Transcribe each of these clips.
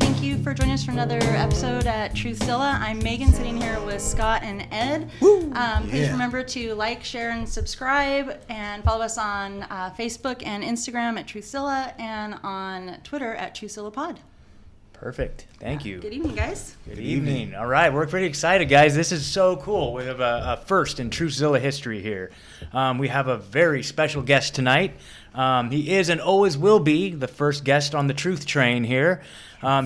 Thank you for joining us for another episode at Truthzilla. I'm Megan, sitting here with Scott and Ed. Please remember to like, share, and subscribe, and follow us on Facebook and Instagram at Truthzilla, and on Twitter at Truthzilla Pod. Perfect. Thank you. Good evening, guys. Good evening. All right, we're pretty excited, guys. This is so cool. We have a first in Truthzilla history here. We have a very special guest tonight. He is and always will be the first guest on the Truth Train here.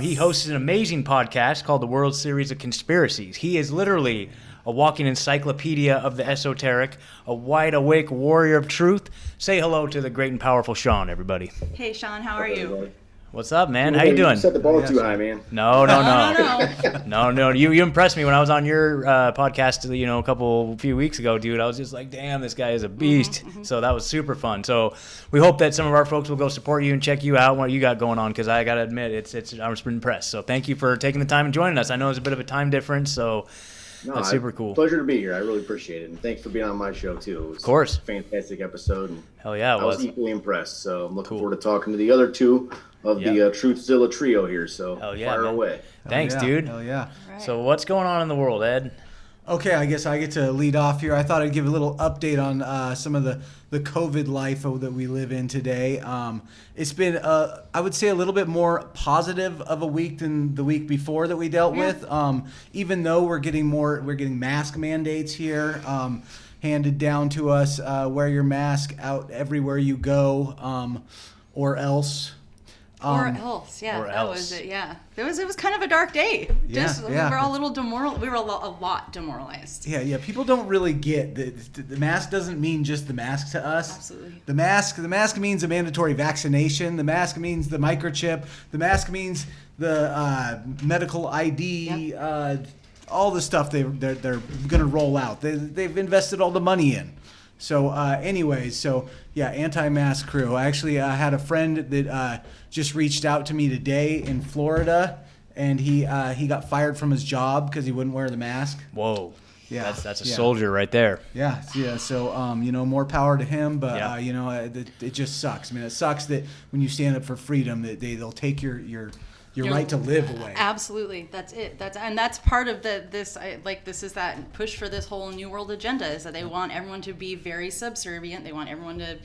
He hosts an amazing podcast called the World Series of Conspiracies. He is literally a walking encyclopedia of the esoteric, a wide-awake warrior of truth. Say hello to the great and powerful Sean, everybody. Hey, Sean, how are you? What's up, man? How you doing? You set the bar too high, man. No. No. You impressed me when I was on your podcast, a few weeks ago, dude. I was just like, damn, this guy is a beast. So that was super fun. So we hope that some of our folks will go support you and check you out, what you got going on, because I got to admit, I'm just impressed. So thank you for taking the time and joining us. I know it's a bit of a time difference, so that's super cool. Pleasure to be here. I really appreciate it. And thanks for being on my show, too. It was of course. A fantastic episode. And hell yeah, I was equally impressed. So I'm looking forward to talking to the other two of the Truthzilla trio here. So fire away. Thanks, dude. Hell yeah. Right. So what's going on in the world, Ed? Okay, I guess I get to lead off here. I thought I'd give a little update on some of the COVID life that we live in today. It's been, I would say, a little bit more positive of a week than the week before that we dealt with. Even though we're getting mask mandates here handed down to us. Wear your mask out everywhere you go, or else. Was it. Yeah, it was kind of a dark day. We were all a little demoralized. We were a lot demoralized. Yeah. People don't really get the mask doesn't mean just the mask to us. Absolutely. The mask means a mandatory vaccination. The mask means the microchip. The mask means the medical ID. Yep. All the stuff they're going to roll out. They've invested all the money in. So anti-mask crew. I actually had a friend that just reached out to me today in Florida, and he got fired from his job because he wouldn't wear the mask. Whoa. Yeah, that's a soldier right there. Yeah. So more power to him, but it just sucks. I mean, it sucks that when you stand up for freedom, that they'll take your right to live away. Absolutely, that's it. That's part of this is that push for this whole New World agenda, is that they want everyone to be very subservient. They want everyone to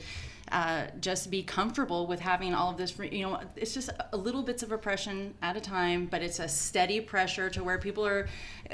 just be comfortable with having all of this. It's just a little bits of oppression at a time, but it's a steady pressure to where people are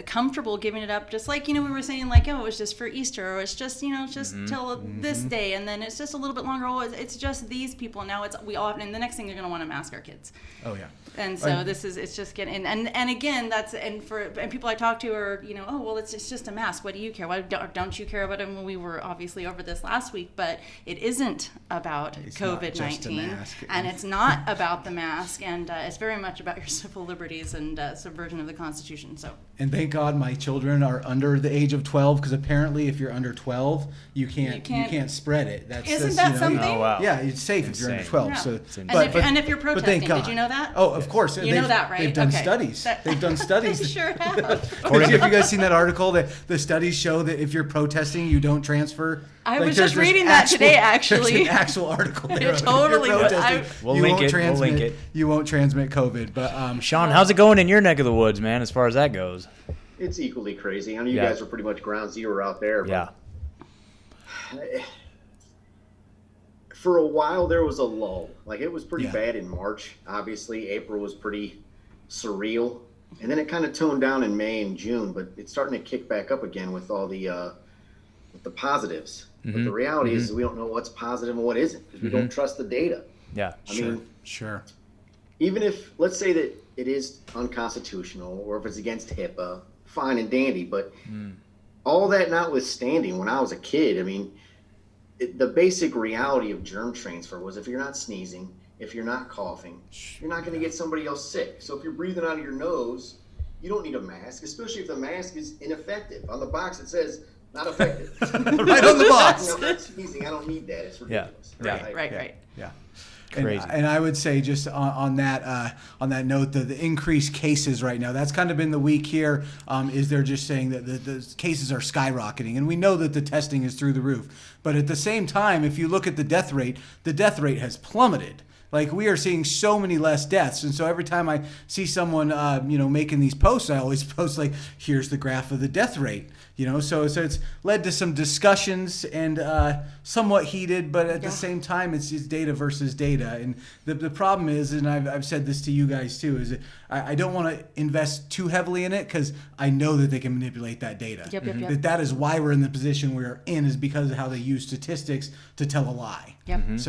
comfortable giving it up. Just like we were saying, it was just for Easter, or it's just till this day, and then it's just a little bit longer. Oh, it's just these people. Now we all have, and the next thing they're going to want to mask our kids. Oh yeah. And so it's just getting, and again, and people I talk to are, it's just a mask. What do you care? Why don't you care about it? When we were obviously over this last week, but it isn't about COVID-19, and it's not about the mask, and it's very much about your civil liberties and subversion of the Constitution. So. And thank God my children are under the age of 12, because apparently if you're under 12, you can't spread it. Isn't that something? Oh, wow. Yeah, it's safe if you're under 12. Yeah. So, and if you're protesting, did you know that? Oh, of course. You know that, right? They've done studies. They've done studies. They sure have. Have you guys seen that article that the studies show that if you're protesting, you don't transfer? I was just reading that today, actually. There's an actual article there. Totally. We'll link it. You won't transmit COVID. But Sean, how's it going in your neck of the woods, man, as far as that goes? It's equally crazy. I know you guys are pretty much ground zero out there. But for a while, there was a lull. It was pretty bad in March. Obviously, April was pretty surreal. And then it kind of toned down in May and June, but it's starting to kick back up again with all the positives. But the reality is we don't know what's positive and what isn't, because we don't trust the data. Yeah, I mean, sure. Even if, let's say that it is unconstitutional, or if it's against HIPAA, fine and dandy, but all that notwithstanding, when I was a kid, I mean, the basic reality of germ transfer was if you're not sneezing, if you're not coughing, you're not going to get somebody else sick. So if you're breathing out of your nose, you don't need a mask, especially if the mask is ineffective. On the box, it says not effective. Right on the box. I'm not sneezing. I don't need that. It's ridiculous. Right. Yeah. Crazy. And I would say just on that note, the increased cases right now, that's kind of been the week here, is they're just saying that the cases are skyrocketing. And we know that the testing is through the roof. But at the same time, if you look at the death rate has plummeted. Like, we are seeing so many less deaths. And so every time I see someone, making these posts, I always post, like, here's the graph of the death rate. So it's led to some discussions and somewhat heated, but at the same time, it's data versus data. And the problem is, and I've said this to you guys too, is that I don't want to invest too heavily in it because I know that they can manipulate that data. Yep. That is why we're in the position we're in, is because of how they use statistics to tell a lie. Yep.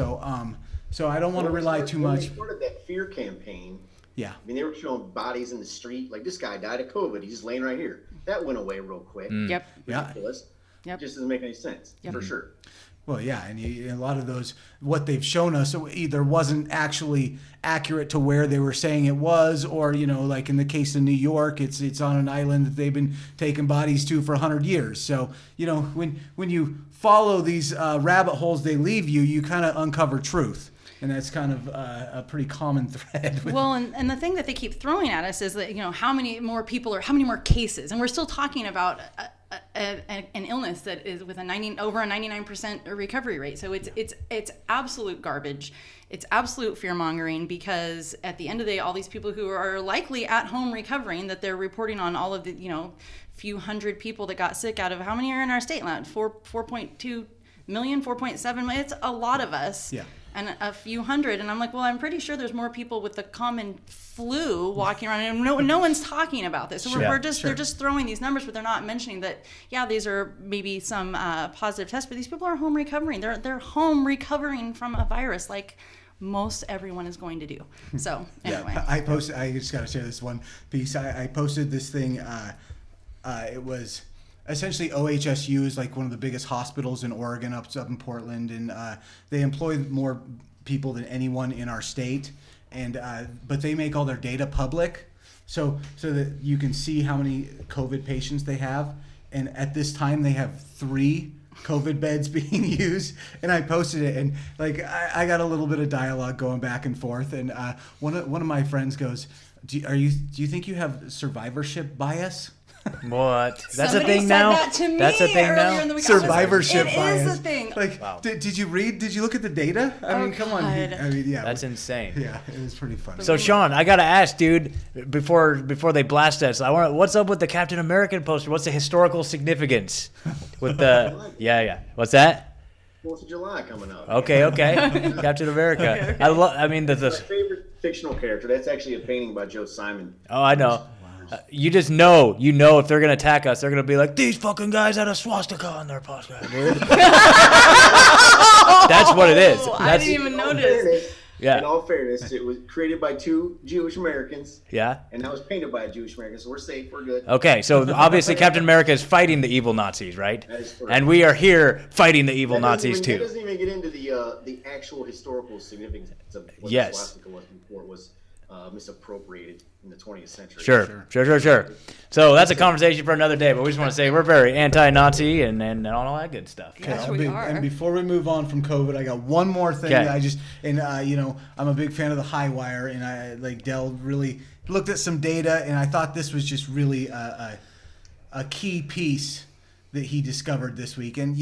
So I don't want to rely too much. They started that fear campaign. Yeah. I mean, they were showing bodies in the street. Like, this guy died of COVID. He's just laying right here. That went away real quick. Yep. Ridiculous. Yep. Just doesn't make any sense, for sure. Well, yeah, and a lot of those, what they've shown us either wasn't actually accurate to where they were saying it was, or, like in the case of New York, it's on an island that they've been taking bodies to for 100 years. So, when you follow these rabbit holes they leave you, you kind of uncover truth. And that's kind of a pretty common thread. Well, and the thing that they keep throwing at us is that, how many more people or how many more cases, and we're still talking about an illness that is with over a 99% recovery rate. So it's absolute garbage. It's absolute fear mongering, because at the end of the day, all these people who are likely at home recovering, that they're reporting on all of the, few hundred people that got sick out of how many are in our state? 4.2 million, 4.7 million. It's a lot of us. Yeah. And a few hundred, and I'm like, well, I'm pretty sure there's more people with the common flu walking around, and no one's talking about this. So they're just throwing these numbers, but they're not mentioning that. Yeah, these are maybe some positive tests, but these people are home recovering. They're home recovering from a virus, like most everyone is going to do. So anyway, I just got to share this one piece. I posted this thing. It was essentially OHSU is like one of the biggest hospitals in Oregon, up in Portland, and they employ more people than anyone in our state. And but they make all their data public, so that you can see how many COVID patients they have. And at this time, they have 3 COVID beds being used. And I posted it, and like I got a little bit of dialogue going back and forth. And one of my friends goes, "Do you think you have survivorship bias?" What? That's Somebody a thing said now? that to me That's a thing earlier now? in the week. Survivorship It bias. is a thing. Like, Wow. did you look at the data? I mean, come on. God. I mean, yeah. That's insane. Yeah, it was pretty funny. So Sean, I gotta ask, dude, before they blast us, what's up with the Captain American poster? What's the historical significance with the? Yeah. What's that? 4th of July coming up. Okay. Captain America. Okay. I mean My favorite fictional character. That's actually a painting by Joe Simon. Oh, I know. You just know, if they're gonna attack us, they're gonna be like, these fucking guys had a swastika on their podcast, dude. That's what it is. I didn't even notice. Yeah. In all fairness, it was created by 2 Jewish Americans. Yeah. And that was painted by a Jewish American, so we're safe, we're good. Okay, so obviously Captain America is fighting the evil Nazis, right? That is correct. And we are here fighting the evil Nazis That too. doesn't even get into the actual historical significance of what Yes. the swastika was before it was misappropriated in the 20th century. Sure. So that's a conversation for another day, but we just want to say we're very anti-Nazi and all that good stuff. Yes, we are. And before we move on from COVID, I got one more thing. Okay. I'm a big fan of the High Wire, and I Dell really looked at some data, and I thought this was just really a key piece that he discovered this week. And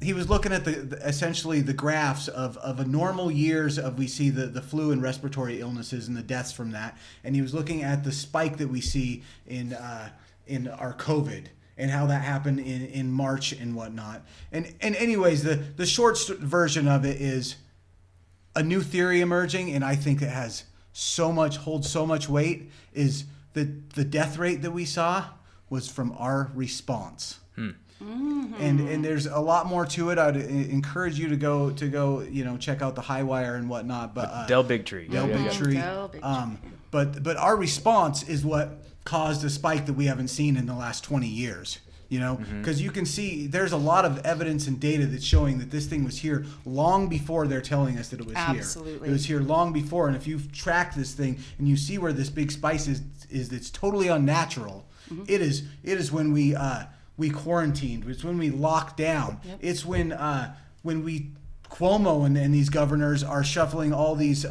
he was looking at essentially the graphs of a normal years of we see the flu and respiratory illnesses and the deaths from that, and he was looking at the spike that we see in our COVID and how that happened in March and whatnot. And anyways, the short version of it is a new theory emerging, and I think it holds so much weight, is that the death rate that we saw was from our response. Mm-hmm. And there's a lot more to it. I'd encourage you to go check out the High Wire and whatnot. But Del Bigtree. Del Bigtree. Del Bigtree. But our response is what caused a spike that we haven't seen in the last 20 years. Because you can see there's a lot of evidence and data that's showing that this thing was here long before they're telling us that it was here. Absolutely. It was here long before. And if you track this thing and you see where this big spike is it's totally unnatural. Mm-hmm. It is when we quarantined. It's when we locked down. Yep. It's when we Cuomo and these governors are shuffling all these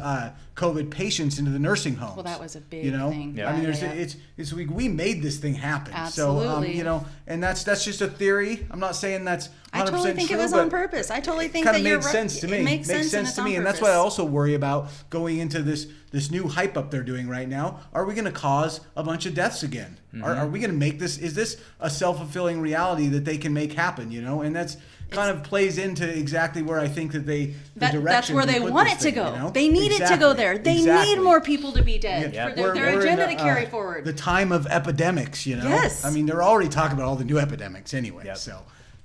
COVID patients into the nursing homes. Well, that was a big you know? thing. I mean, Yeah. it's we made this thing happen. Absolutely. So, you know, and that's just a theory. I'm not saying that's 100% I totally think true, it was but on purpose. I totally think kind that of you're made right. sense to me. It makes sense to me, and that's why I also worry about going into this new hype up they're doing right now. Are we going to cause a bunch of deaths again? Are we going to make this? Is this a self-fulfilling reality that they can make happen? You know, and that's kind of plays into exactly where I think that that's where they want it to go. You know? They need it to go there. They need more people to be dead for their We're agenda in, to carry forward. The time of epidemics, you know. Yes. I mean, they're already talking about all the new epidemics anyway. So,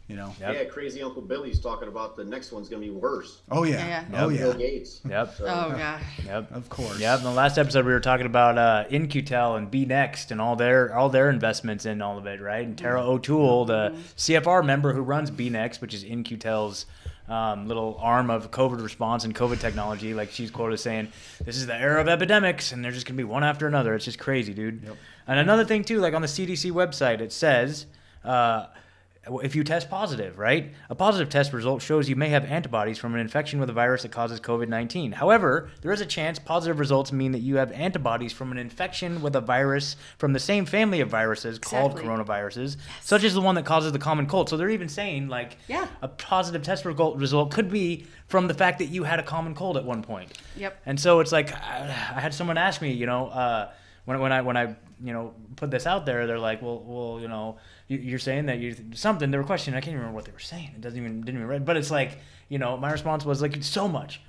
you know. Yeah, crazy Uncle Billy's talking about the next one's going to be worse. Oh yeah. Yeah. Oh Bill yeah. Gates. Yep. So, Oh yeah. Yep. Of course. Yep. In the last episode, we were talking about InQtel and BNext and all their investments in all of it, right? And Tara O'Toole, the CFR member who runs BNext, which is InQtel's little arm of COVID response and COVID technology, like she's quoted as saying, "This is the era of epidemics, and they're just gonna be one after another." It's just crazy, dude. Yep. And another thing too, like on the CDC website, it says. If you test positive, right? A positive test result shows you may have antibodies from an infection with a virus that causes COVID-19. However, there is a chance positive results mean that you have antibodies from an infection with a virus from the same family of viruses called coronaviruses, such as the one that causes the common cold. So they're even saying, like, a positive test result could be from the fact that you had a common cold at one point. Yep. And so it's like, I had someone ask me, you know, when I you know, put this out there, they're like, well, you know, you're saying that you something. They were questioning. I can't even remember what they were saying. It didn't even read. But it's like, you know, my response was like, so much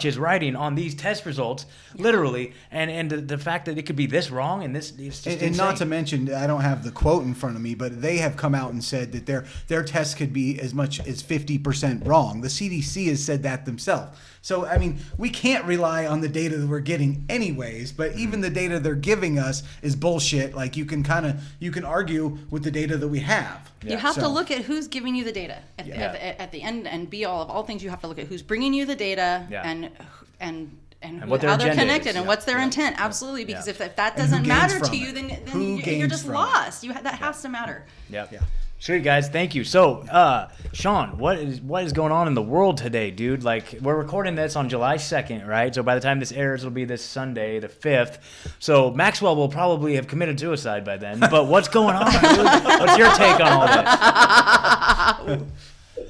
is riding on these test results, literally, and the fact that it could be this wrong and this. It's just and not to mention, I don't have the quote in front of me, but they have come out and said that their tests could be as much as 50% wrong. The CDC has said that themselves. So, I mean, we can't rely on the data that we're getting anyways, but even the data they're giving us is bullshit. Like, you can argue with the data that we have. You have to look at who's giving you the data at the end and be all of all things. You have to look at who's bringing you the data and what their how they're agenda connected is. and what's their intent. Absolutely, because if that who doesn't gains matter from to you, it? then Who you're gains just from it? lost. That has to matter. Yep. Yeah. Sweet, guys. Thank you. So, Sean, what is going on in the world today, dude? Like, we're recording this on July 2nd, right? So by the time this airs, it'll be this Sunday, the 5th. So Maxwell will probably have committed suicide by then. But what's going on, dude? What's your take on all this?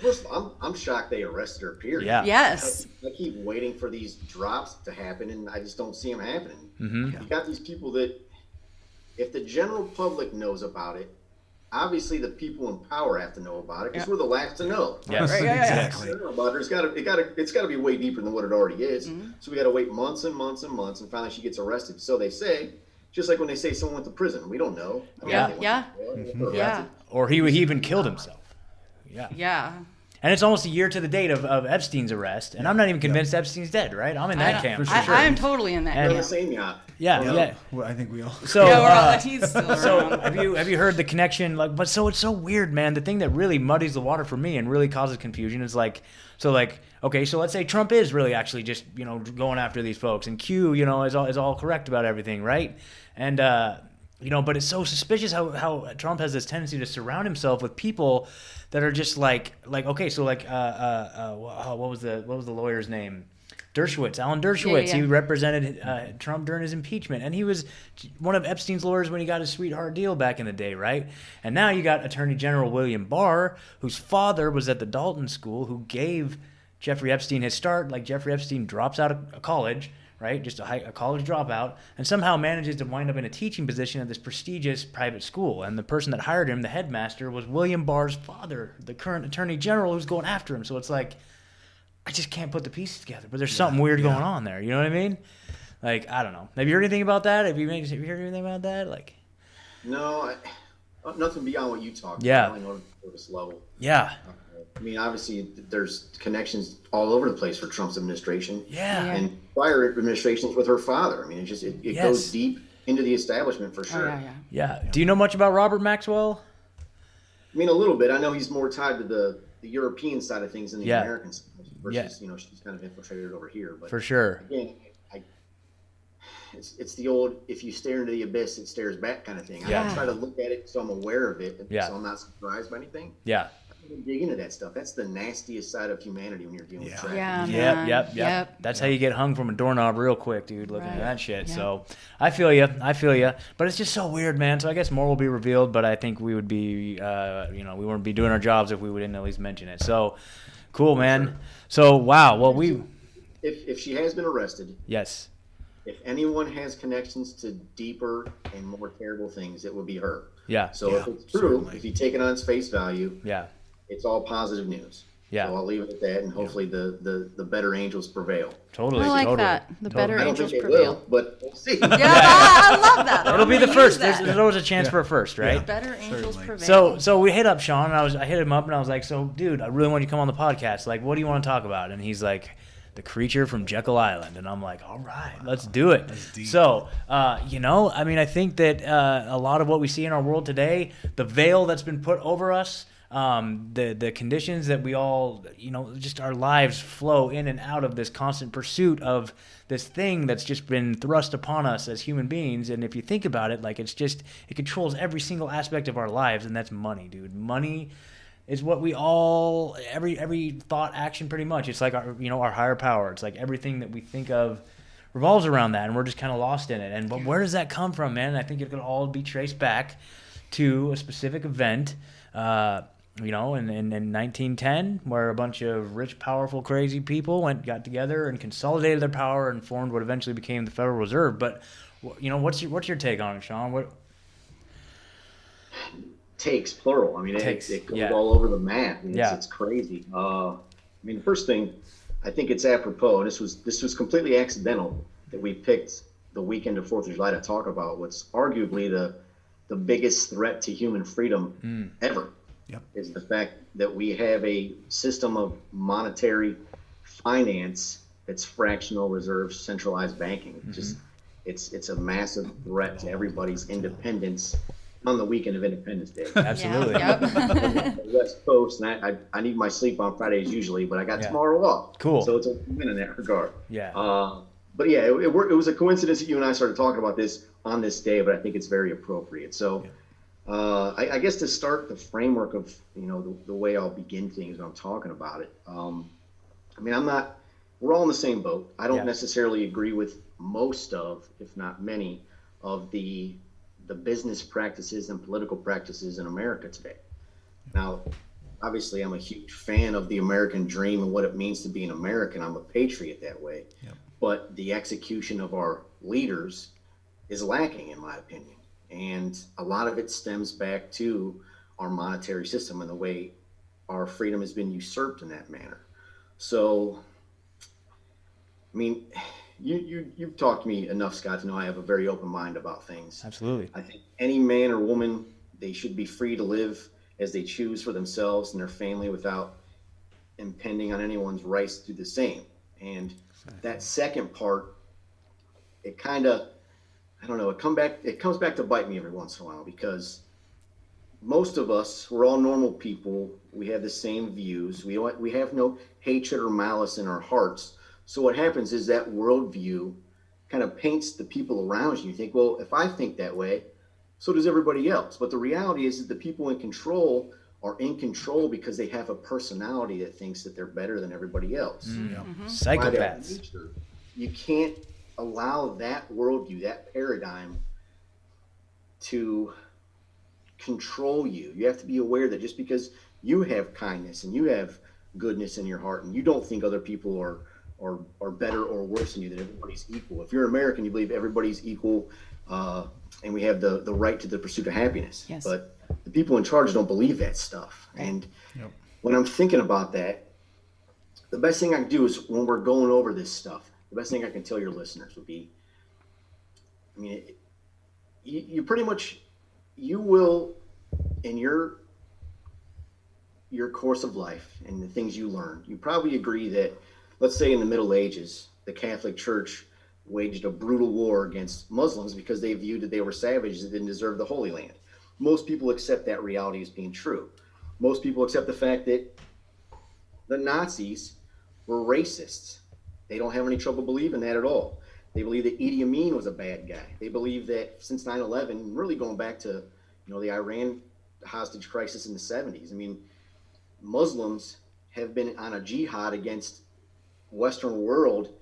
First of all, I'm shocked they arrested her, period. Yeah. Yes. I keep waiting for these drops to happen, and I just don't see them happening. Mm-hmm. You got these people that, if the general public knows about it, obviously the people in power have to know about it because we're the last to know. Yes, exactly. About her. It's got to be way deeper than what it already is. Mm-hmm. So we got to wait months and months and months, and finally she gets arrested. So they say, just like when they say someone went to prison, we don't know. Yeah. Or he even killed himself. Yeah. Yeah. And it's almost a year to the date of Epstein's arrest, and I'm not even convinced Epstein's dead, right? I'm in that camp. For sure. I am totally in that And- We're camp. the same yacht. Yeah. Well, I think we all. So, Yeah, we're all, he's still so around. have you heard the connection? Like, but so it's so weird, man. The thing that really muddies the water for me and really causes confusion is like, okay, so let's say Trump is really actually just, you know, going after these folks, and Q, you know, is all correct about everything, right? And you know, but it's so suspicious how Trump has this tendency to surround himself with people that are just like okay, so like what was the lawyer's name? Alan Dershowitz. Yeah. He represented Trump during his impeachment, and he was one of Epstein's lawyers when he got his sweetheart deal back in the day, right? And now you got Attorney General William Barr, whose father was at the Dalton School, who gave Jeffrey Epstein his start. Like, Jeffrey Epstein drops out of college, right? Just a college dropout, and somehow manages to wind up in a teaching position at this prestigious private school. And the person that hired him, the headmaster, was William Barr's father, the current Attorney General who's going after him. So it's like, I just can't put the pieces together, but there's something weird going on there. You know what I mean? Like, I don't know. Have you heard anything about that? Have you heard anything about that? Like, No, nothing beyond what you talked Yeah. about. I only know to this level. yeah. I mean, obviously, there's connections all over the place for Trump's administration. Yeah. And prior administrations with her father. I mean, it Yes. goes deep into the establishment for Oh, sure. yeah. Do you know much about Robert Maxwell? I mean, a little bit. I know he's more tied to the European side of things than the Yeah. American side versus, you know, she's kind of infiltrated over here. But For sure. again, it's the old, if you stare into the abyss, it stares back kind of thing. Yeah. I try to look at it so I'm aware of it, Yeah. so I'm not surprised by anything. Yeah. dig into that stuff. That's the nastiest side of humanity when you're dealing with trafficking. Yeah, man. Yep. That's how you get hung from a doorknob real quick, dude, looking at Right. that shit. Yep. So I feel you. But it's just so weird, man. So I guess more will be revealed, but I think we would be, we wouldn't be doing our jobs if we wouldn't at least mention it. So cool, man. Sure. So, wow. Well, If she has been arrested, yes. if anyone has connections to deeper and more terrible things, it would be her. Yeah. So Yeah, if it's true, certainly. if you take it on its face value, Yeah. it's all positive news. Yeah. So I'll leave it at that, and hopefully the better angels prevail. Totally. I like totally. that. The better I don't angels think they prevail. will, but we'll see. Yeah, I love that. It'll be I'm the gonna first. use that. There's always a chance for a first, right? Better angels Certainly. prevail. So we hit up Sean, and I hit him up, and I was like, so, dude, I really want you to come on the podcast. Like, what do you want to talk about? And he's like, the creature from Jekyll Island. And I'm like, all right, let's do it. That's deep. So, I think that a lot of what we see in our world today, the veil that's been put over us, the conditions that we all, just our lives flow in and out of this constant pursuit of this thing that's just been thrust upon us as human beings. And if you think about it, like, it controls every single aspect of our lives, and that's money, dude. Money is what we all, every thought, action, pretty much. It's like our higher power. It's like everything that we think of revolves around that, and we're just kind of lost in it. But where does that come from, man? I think it could all be traced back to a specific event, in 1910, where a bunch of rich, powerful, crazy people got together and consolidated their power and formed what eventually became the Federal Reserve. But what's your take on it, Sean? What? Takes plural. I mean, Takes, it goes yeah. all over the map. I mean, Yeah. it's crazy. The first thing, I think it's apropos, and this was completely accidental that we picked the weekend of 4th of July to talk about what's arguably the biggest threat to human freedom ever. Yep. Is the fact that we have a system of monetary finance that's fractional, reserves, centralized banking. It's a massive threat to everybody's independence on the weekend of Independence Day. Absolutely. Yep. The West Coast, and I need my sleep on Fridays usually, but I got Yeah. tomorrow off. Cool. So it's a win in that regard. Yeah. But yeah, it was a coincidence that you and I started talking about this on this day, but I think it's very appropriate. So I guess to start the framework of the way I'll begin things when I'm talking about it. We're all in the same boat. I don't Yeah. necessarily agree with most of, if not many, of the business practices and political practices in America today. Now, obviously, I'm a huge fan of the American dream and what it means to be an American. I'm a patriot that way. Yep. But the execution of our leaders is lacking, in my opinion. And a lot of it stems back to our monetary system and the way our freedom has been usurped in that manner. So, you've talked to me enough, Scott, to know I have a very open mind about things. Absolutely. I think any man or woman, they should be free to live as they choose for themselves and their family without impending on anyone's rights to do the same. And that second part, it kind of, I don't know, it comes back to bite me every once in a while, because most of us, we're all normal people. We have the same views. We have no hatred or malice in our hearts. So what happens is that worldview kind of paints the people around you. You think, well, if I think that way, so does everybody else. But the reality is that the people in control are in control because they have a personality that thinks that they're better than everybody else. By their Psychopaths. nature, you can't allow that worldview, that paradigm, to control you. You have to be aware that just because you have kindness and you have goodness in your heart and you don't think other people are better or worse than you, that everybody's equal. If you're American, you believe everybody's equal, and we have the right to the pursuit of happiness. Yes. But the people in charge don't believe that stuff. And when I'm thinking about that, the best thing I can do is, when we're going over this stuff, the best thing I can tell your listeners would be, you pretty much, you will, in your course of life and the things you learn, you probably agree that, let's say in the Middle Ages, the Catholic Church waged a brutal war against Muslims because they viewed that they were savages that didn't deserve the Holy Land. Most people accept that reality as being true. Most people accept the fact that the Nazis were racists. They don't have any trouble believing that at all. They believe that Idi Amin was a bad guy. They believe that since 9/11, really going back to the Iran hostage crisis in the 70s, Muslims have been on a jihad against Western world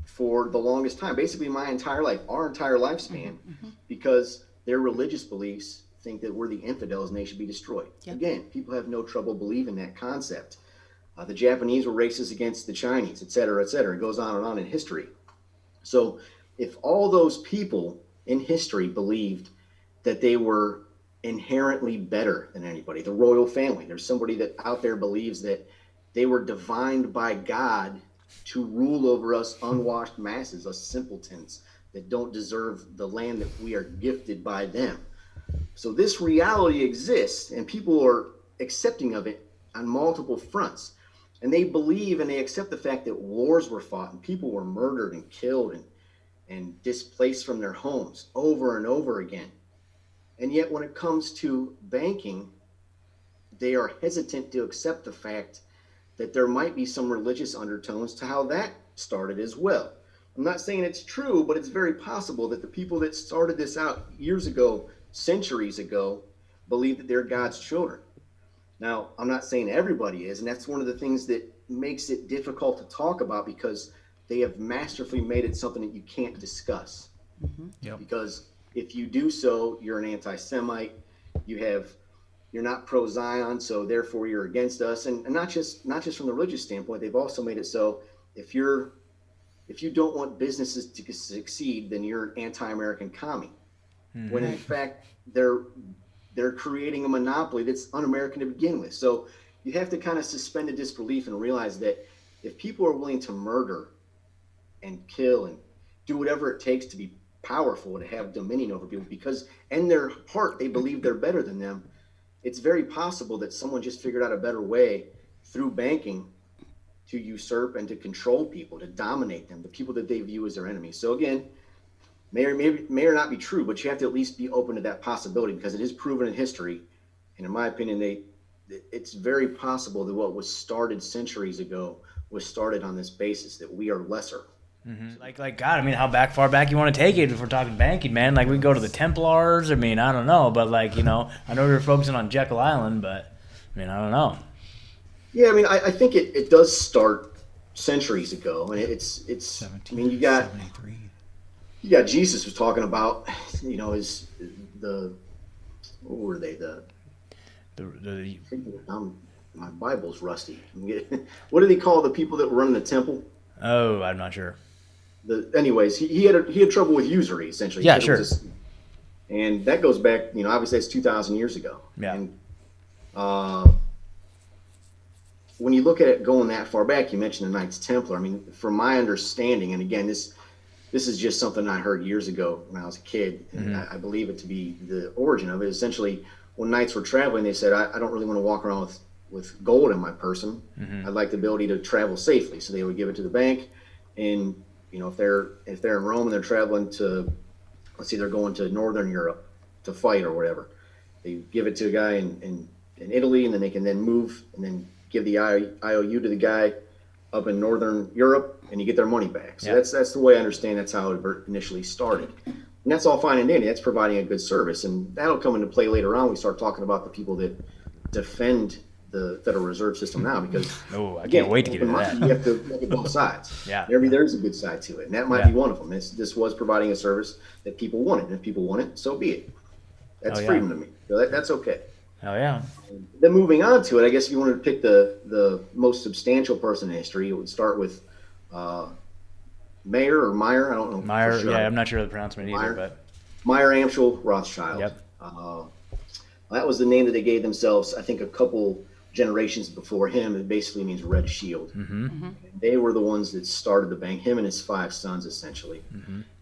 for the longest time, basically my entire life, our entire lifespan, because their religious beliefs think that we're the infidels and they should be destroyed. Yep. Again, people have no trouble believing that concept. The Japanese were racist against the Chinese, et cetera, et cetera. It goes on and on in history. So if all those people in history believed that they were inherently better than anybody, the royal family, there's somebody that out there believes that they were divined by God to rule over us unwashed masses, us simpletons that don't deserve the land that we are gifted by them. So this reality exists, and people are accepting of it on multiple fronts. And they believe and they accept the fact that wars were fought and people were murdered and killed and displaced from their homes over and over again. And yet when it comes to banking, they are hesitant to accept the fact that there might be some religious undertones to how that started as well. I'm not saying it's true, but it's very possible that the people that started this out years ago, centuries ago, believe that they're God's children. Now, I'm not saying everybody is, and that's one of the things that makes it difficult to talk about, because they have masterfully made it something that you can't discuss. Yep. Because if you do so, you're an anti-Semite, you're not pro-Zion, so therefore you're against us. And not just from the religious standpoint, they've also made it so if you don't want businesses to succeed, then you're an anti-American commie. When in fact they're creating a monopoly that's un-American to begin with. So you have to kind of suspend the disbelief and realize that if people are willing to murder and kill and do whatever it takes to be powerful, to have dominion over people, because in their heart they believe they're better than them, it's very possible that someone just figured out a better way through banking to usurp and to control people, to dominate them, the people that they view as their enemies. So again, may or not be true, but you have to at least be open to that possibility, because it is proven in history. And in my opinion, it's very possible that what was started centuries ago was started on this basis that we are lesser. Like God, I mean, how far back you want to take it if we're talking banking, man? Like we go to the Templars. I mean, I don't know, but like, I know we were focusing on Jekyll Island, but I mean, I don't know. Yeah, I mean, I think it does start centuries ago, and it's. I mean, you got Jesus was talking about, what were they my Bible's rusty. What do they call the people that were running the temple? Oh, I'm not sure. Anyways, he had trouble with usury, essentially. Yeah, sure. And that goes back, obviously it's 2,000 years ago. Yeah. And when you look at it going that far back, you mentioned the Knights Templar. I mean, from my understanding, and again, this is just something I heard years ago when I was a kid, and I believe it to be the origin of it. Essentially, when knights were traveling, they said, I don't really want to walk around with gold in my person. I'd like the ability to travel safely. So they would give it to the bank, and if they're in Rome and they're traveling to, let's say they're going to Northern Europe to fight or whatever, they give it to a guy in Italy, and then they can then move and then give the IOU to the guy up in Northern Europe, and you get their money back. So that's the way I understand. That's how it initially started. And that's all fine and dandy. That's providing a good service, and that'll come into play later on. We start talking about the people that defend the Federal Reserve System now, because I can't wait to get into that. You have to look at both sides. Yeah. There's a good side to it, and that might be one of them. This was providing a service that people wanted, and if people want it, so be it. That's freedom to me. So that's okay. Oh yeah. Then moving on to it, I guess if you wanted to pick the most substantial person in history, it would start with Meyer. I don't know. Meyer, sure. yeah, I'm not sure of the pronouncement either, but Meyer Amschel Rothschild. Yep. That was the name that they gave themselves, I think, a couple generations before him. It basically means red shield. They were the ones that started the bank, him and his 5 sons, essentially.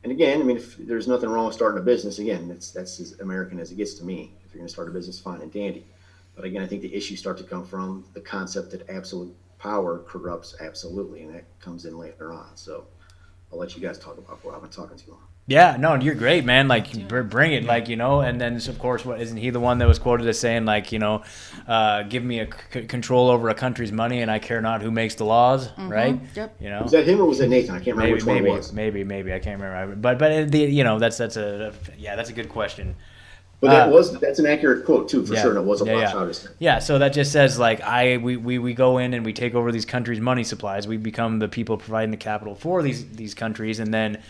And again, I mean, if there's nothing wrong with starting a business, again, that's as American as it gets to me. If you're going to start a business, fine and dandy. But again, I think the issues start to come from the concept that absolute power corrupts absolutely, and that comes in later on. So I'll let you guys talk about what I've been talking too long. Yeah, no, you're great, man. Like, bring it, like, and then of course, isn't he the one that was quoted as saying, like, give me a control over a country's money, and I care not who makes the laws, right? Yep. Was that him or was that Nathan? I can't remember which one it was. Maybe I can't remember. But that's a good question. But that's an accurate quote too, for sure. And it was a watch out. Yeah, so that just says like we go in and we take over these countries' money supplies. We become the people providing the capital for these countries, and then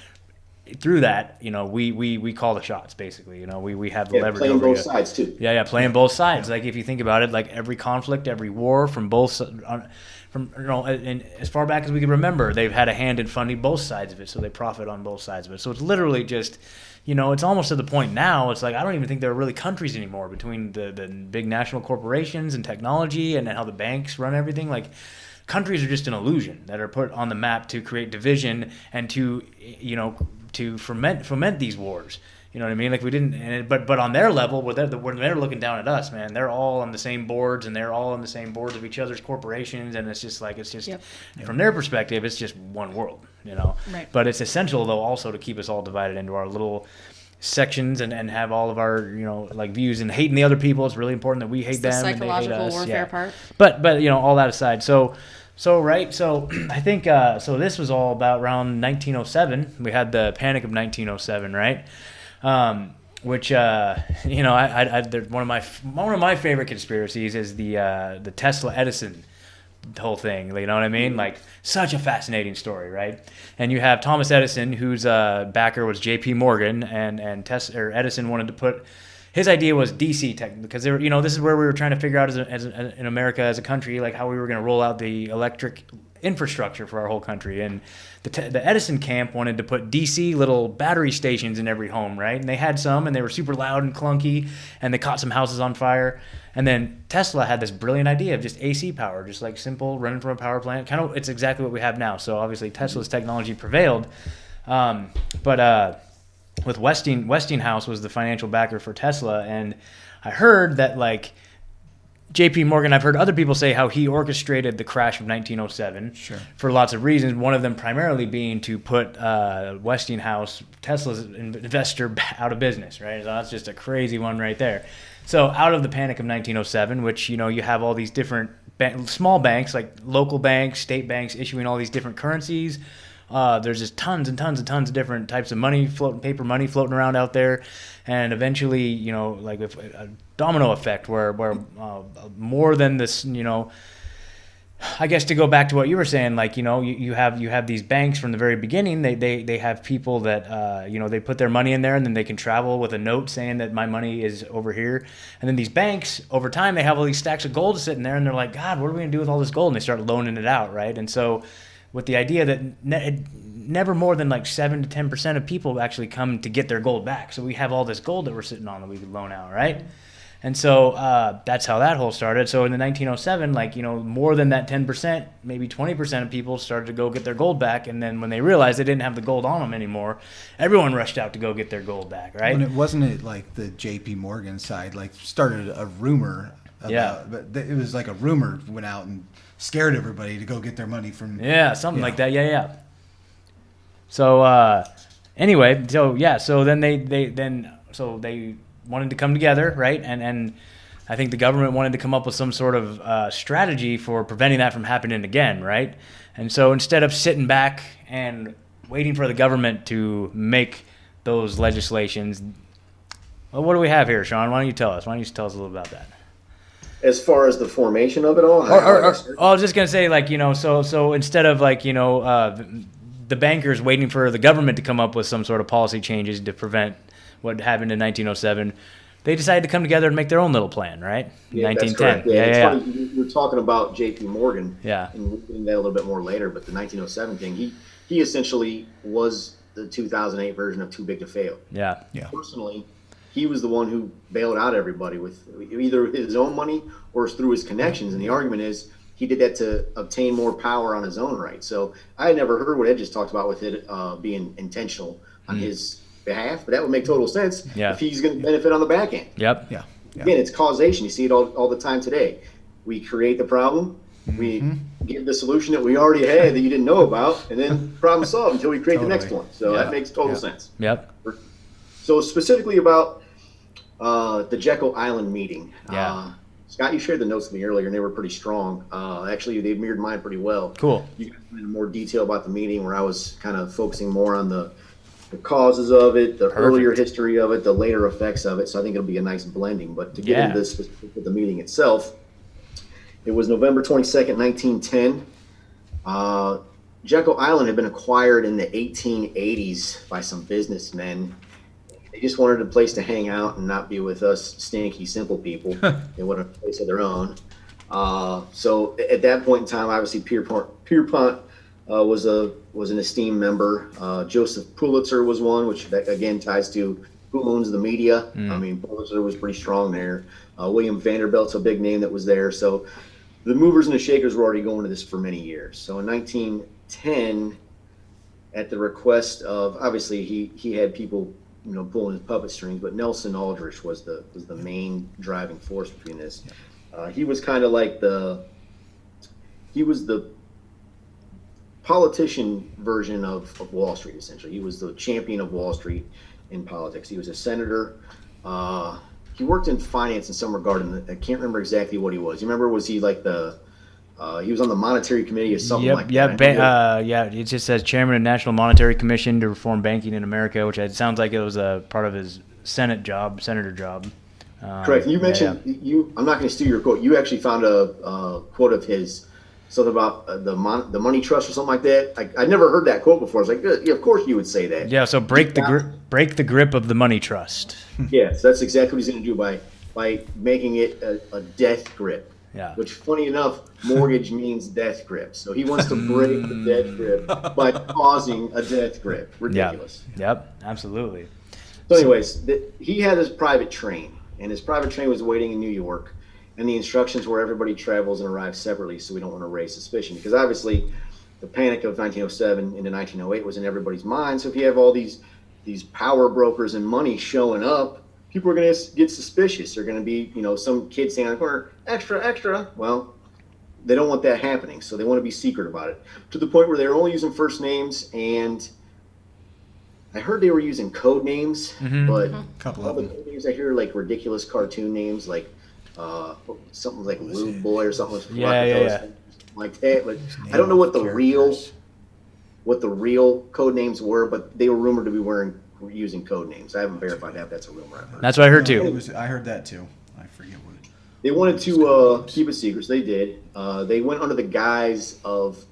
through that, we call the shots basically. We have the leverage playing over both sides too. Yeah, playing both sides. Like if you think about it, like every conflict, every war from both and as far back as we can remember, they've had a hand in funding both sides of it, so they profit on both sides of it. So it's literally just, it's almost to the point now, it's like I don't even think there are really countries anymore between the big national corporations and technology and how the banks run everything. Like countries are just an illusion that are put on the map to create division and to foment these wars. You know what I mean? Like we didn't, but on their level, when they're looking down at us, man, they're all on the same boards and they're all on the same boards of each other's corporations, and it's just from their perspective, it's just one world, Right. But it's essential though also to keep us all divided into our little sections and have all of our like views, and hating the other people. It's really important that we hate them and they hate psychological us. warfare part. But all that aside, so I think so this was all about around 1907. We had the Panic of 1907, right? Which one of my favorite conspiracies is the Tesla Edison whole thing. You know what I mean? Like such a fascinating story, right? And you have Thomas Edison, whose backer was J.P. Morgan, and Edison wanted to put. His idea was DC tech, because this is where we were trying to figure out in America as a country, like how we were going to roll out the electric infrastructure for our whole country. And the Edison camp wanted to put DC little battery stations in every home, right? And they had some, and they were super loud and clunky, and they caught some houses on fire. And then Tesla had this brilliant idea of just AC power, just like simple, running from a power plant. Kind of, it's exactly what we have now. So obviously Tesla's technology prevailed, with Westinghouse was the financial backer for Tesla, and I heard that like J.P. Morgan, I've heard other people say how he orchestrated the crash of 1907 for lots of reasons. One of them primarily being to put Westinghouse, Tesla's investor, out of business, right? So that's just a crazy one right there. So out of the Panic of 1907, which you have all these different small banks, like local banks, state banks, issuing all these different currencies. There's just tons and tons and tons of different types of money, paper money floating around out there. And eventually, like a domino effect where more than this, I guess to go back to what you were saying, like, you have these banks from the very beginning. They have people that, they put their money in there, and then they can travel with a note saying that my money is over here. And then these banks, over time, they have all these stacks of gold sitting there, and they're like, God, what are we going to do with all this gold? And they start loaning it out, right? And so with the idea that never more than like 7 to 10% of people actually come to get their gold back. So we have all this gold that we're sitting on that we could loan out, right? And so that's how that whole started. So in the 1907, like, more than that 10%, maybe 20% of people started to go get their gold back. And then when they realized they didn't have the gold on them anymore, everyone rushed out to go get their gold back, right? And it wasn't like the J.P. Morgan side, like started a rumor about, but it was like a rumor went out and scared everybody to go get their money from. Yeah, something like that. Yeah. So anyway, so then they wanted to come together, right? And I think the government wanted to come up with some sort of strategy for preventing that from happening again, right? And so instead of sitting back and waiting for the government to make those legislations, well, what do we have here, Sean? Why don't you tell us? Why don't you tell us a little about that? As far as the formation of it all, I was just gonna say, like, so instead of like, the bankers waiting for the government to come up with some sort of policy changes to prevent what happened in 1907, they decided to come together and make their own little plan, right? Yeah, 1910. Yeah. Funny, you're talking about J.P. Morgan. Yeah. And we'll get into that a little bit more later, but the 1907 thing, he essentially was the 2008 version of Too Big to Fail. Yeah. Personally, he was the one who bailed out everybody with either his own money or through his connections. And the argument is he did that to obtain more power on his own right. So I had never heard what Ed just talked about with it being intentional on his behalf, but that would make total sense if he's going to benefit on the back end. Yep. Yeah. Again, it's causation. You see it all the time today. We create the problem. We give the solution that we already had that you didn't know about, and then problem solved until we create the next one. So that makes total sense. Yep. So specifically about the Jekyll Island meeting. Yeah. Scott, you shared the notes with me earlier, and they were pretty strong. Actually, they mirrored mine pretty well. Cool. You got into more detail about the meeting, where I was kind of focusing more on the the causes of it, the Perfect. earlier history of it, the later effects of it. So I think it'll be a nice blending. But to get into this specific with the meeting itself, it was November 22nd, 1910. Jekyll Island had been acquired in the 1880s by some businessmen. They just wanted a place to hang out and not be with us stinky, simple people. They wanted a place of their own. So at that point in time, obviously Pierpont was an esteemed member. Joseph Pulitzer was one, which again ties to who owns the media. I mean, Pulitzer was pretty strong there. William Vanderbilt's a big name that was there. So the movers and the shakers were already going to this for many years. So in 1910, at the request of, obviously he had people, pulling his puppet strings, but Nelson Aldrich was the main driving force between this. He was kind of like the politician version of Wall Street, essentially. He was the champion of Wall Street in politics. He was a senator. He worked in finance in some regard, and I can't remember exactly what he was. You remember, was he like he was on the monetary committee or something like that? It just says chairman of National Monetary Commission to reform banking in America, which it sounds like it was a part of his senator job. Correct. You mentioned I'm not going to steal your quote. You actually found a quote of his, something about the money trust or something like that. I never heard that quote before. I was like, yeah, of course you would say that. Yeah. So break the grip of the money trust. Yes, that's exactly what he's going to do by making it a death grip. Yeah. Which, funny enough, mortgage means death grip. So he wants to break the death grip by causing a death grip. Ridiculous. Yep. Absolutely. So anyways, he had his private train, and his private train was waiting in New York, and the instructions were everybody travels and arrives separately, so we don't want to raise suspicion. Because obviously the panic of 1907 into 1908 was in everybody's mind. So if you have all these power brokers and money showing up, people are going to get suspicious. They're going to be, some kid standing on the corner, extra. Well, they don't want that happening, so they want to be secret about it. To the point where they're only using first names, and I heard they were using code names, but A couple all of the them. code names I hear, like ridiculous cartoon names, like something like Lube Boy or something like that. But I don't know what the real code names were, but they were rumored to be using code names. I haven't verified that. That's a rumor. That's what I heard too. I heard that too. I forget what it. They wanted to keep it secret, so they did. They went under the guise of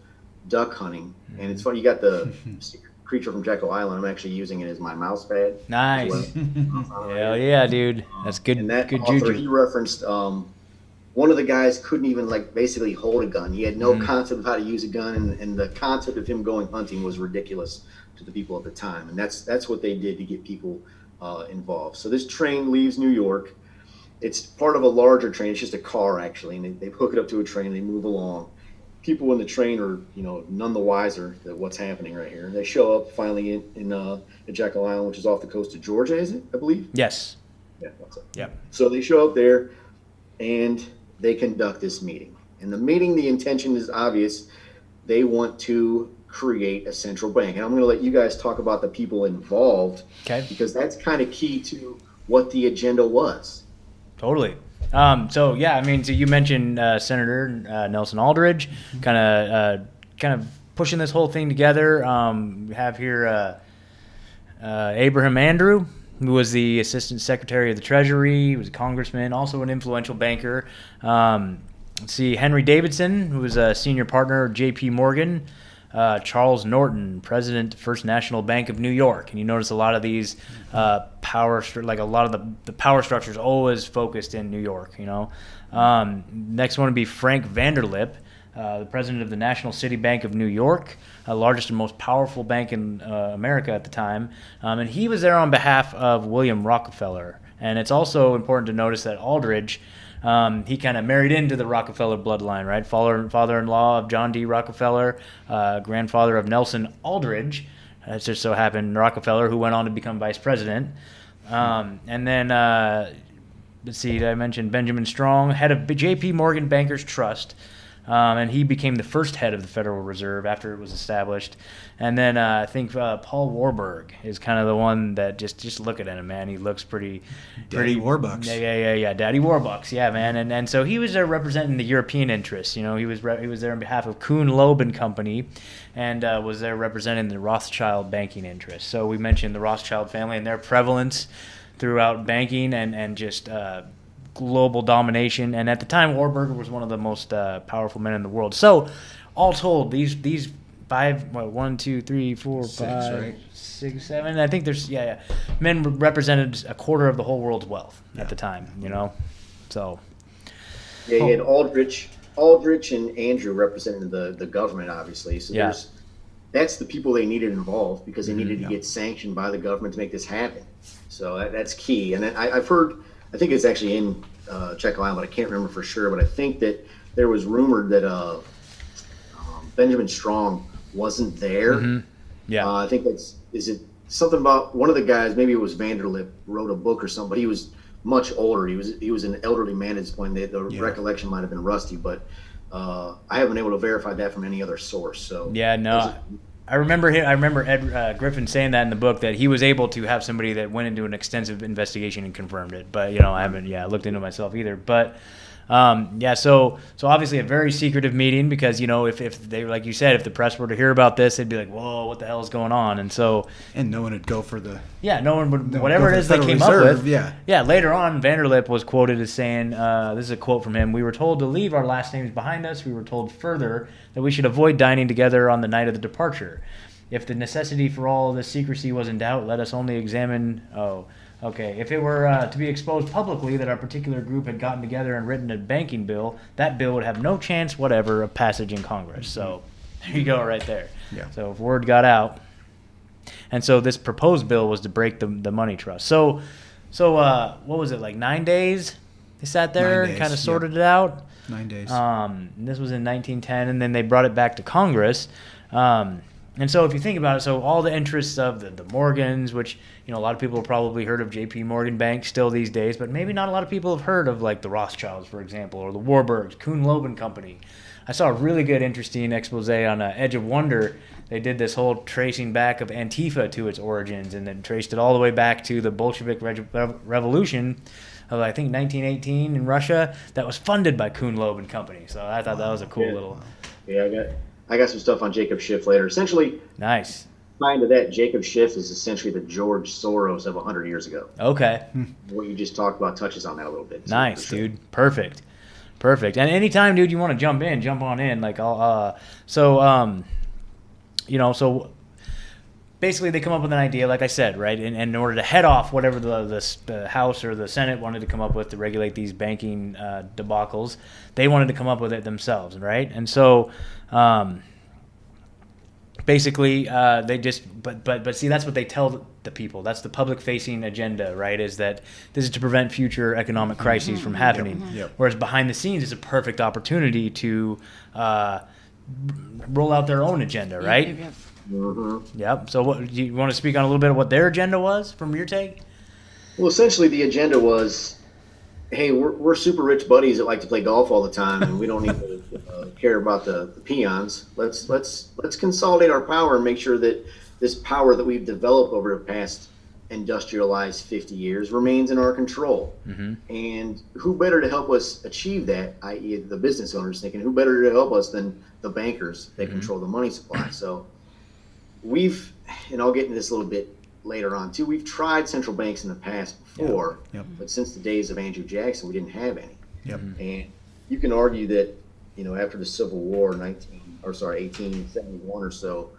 duck hunting, and it's funny. You got the secret creature from Jekyll Island. I'm actually using it as my mouse pad. Nice. Hell yeah, dude. That's good. And that Good author, juju. he referenced one of the guys couldn't even basically hold a gun. He had no concept of how to use a gun, and the concept of him going hunting was ridiculous to the people at the time. And that's what they did to get people involved. So this train leaves New York. It's part of a larger train. It's just a car, actually, and they hook it up to a train. They move along. People in the train are, none the wiser that what's happening right here. And they show up finally in Jekyll Island, which is off the coast of Georgia, is it? I believe. Yes. Yeah, that's it. Yep. So they show up there, and they conduct this meeting. And the meeting, the intention is obvious. They want to create a central bank. And I'm going to let you guys talk about the people involved, because that's kind of key to what the agenda was. Totally. So you mentioned Senator Nelson Aldrich, kind of pushing this whole thing together. We have here Abraham Andrew, who was the Assistant Secretary of the Treasury. He was a congressman, also an influential banker. Let's see, Henry Davidson, who was a senior partner of J.P. Morgan. Charles Norton, president of First National Bank of New York. And you notice a lot of these the power structures always focused in New York, Next one would be Frank Vanderlip, the president of the National City Bank of New York, largest and most powerful bank in America at the time. And he was there on behalf of William Rockefeller. And it's also important to notice that Aldrich, he kind of married into the Rockefeller bloodline, right? Father-in-law of John D. Rockefeller, grandfather of Nelson Aldrich. It just so happened Rockefeller, who went on to become vice president. And then, let's see, I mentioned Benjamin Strong, head of J.P. Morgan Bankers Trust. And he became the first head of the Federal Reserve after it was established. And then I think Paul Warburg is kind of the one that just look at him, man. He looks pretty Warbucks. Yeah. Daddy Warbucks, yeah, man. And so he was there representing the European interests. You know, he was there on behalf of Kuhn Loeb and Company, and was there representing the Rothschild banking interests. So we mentioned the Rothschild family and their prevalence throughout banking and just global domination. And at the time, Warburg was one of the most powerful men in the world. So, all told, these five, one, two, three, four, five, right? 6, 7. I think there's men represented a quarter of the whole world's wealth at the time. You know, so Yeah, you had Aldrich and Andrew representing the government, obviously. So that's the people they needed involved because they needed to get sanctioned by the government to make this happen. So that's key. And I've heard, I think it's actually in Jekyll Island, but I can't remember for sure. But I think that there was rumored that Benjamin Strong wasn't there. I think is it something about one of the guys, maybe it was Vanderlip, wrote a book or something, but he was much older. He was an elderly man at this point. The recollection might have been rusty, but I haven't been able to verify that from any other source. So I remember Ed Griffin saying that in the book, that he was able to have somebody that went into an extensive investigation and confirmed it. But I haven't looked into it myself either. But so obviously a very secretive meeting because if they, like you said, if the press were to hear about this, they'd be like, whoa, what the hell is going on? And no one would go for the no one would whatever it is they came up with. Later on, Vanderlip was quoted as saying, this is a quote from him: "We were told to leave our last names behind us. We were told further that we should avoid dining together on the night of the departure. If the necessity for all this secrecy was in doubt, let us only examine." If it were to be exposed publicly that our particular group had gotten together and written a banking bill, that bill would have no chance whatever of passage in Congress. So there you go, right there. Yeah. So if word got out, and so this proposed bill was to break the money trust. So what was it, like 9 days? They sat there and kind of sorted it out. 9 days. This was in 1910, and then they brought it back to Congress. And so if you think about it, so all the interests of the Morgans, which, a lot of people have probably heard of J.P. Morgan Bank still these days, but maybe not a lot of people have heard of, like, the Rothschilds, for example, or the Warburgs, Kuhn Loeb and Company. I saw a really good, interesting expose on Edge of Wonder. They did this whole tracing back of Antifa to its origins and then traced it all the way back to the Bolshevik Revolution of, I think, 1918 in Russia that was funded by Kuhn Loeb and Company. So I thought that was a cool little... Yeah, I got some stuff on Jacob Schiff later. Essentially, nice. Into that, Jacob Schiff is essentially the George Soros of 100 years ago. Okay. What you just talked about touches on that a little bit. Nice, dude. Perfect. And anytime, dude, you want to jump on in. Like, so basically they come up with an idea, like I said, right? And in order to head off whatever the House or the Senate wanted to come up with to regulate these banking debacles, they wanted to come up with it themselves, right? And so... basically, they just, but see, that's what they tell the people. That's the public-facing agenda, right? Is that this is to prevent future economic crises from happening. Yep. Whereas behind the scenes, it's a perfect opportunity to roll out their own agenda, right? Yep. So, what do you want to speak on a little bit of what their agenda was from your take? Well, essentially, the agenda was, hey, we're super rich buddies that like to play golf all the time, and we don't need to care about the peons. Let's consolidate our power and make sure that this power that we've developed over the past industrialized 50 years remains in our control. And who better to help us achieve that, i.e. the business owners, thinking who better to help us than the bankers that control the money supply. So we've, and I'll get into this a little bit later on too, we've tried central banks in the past before, but since the days of Andrew Jackson, we didn't have any. And you can argue that, after the Civil War, 1871 or so,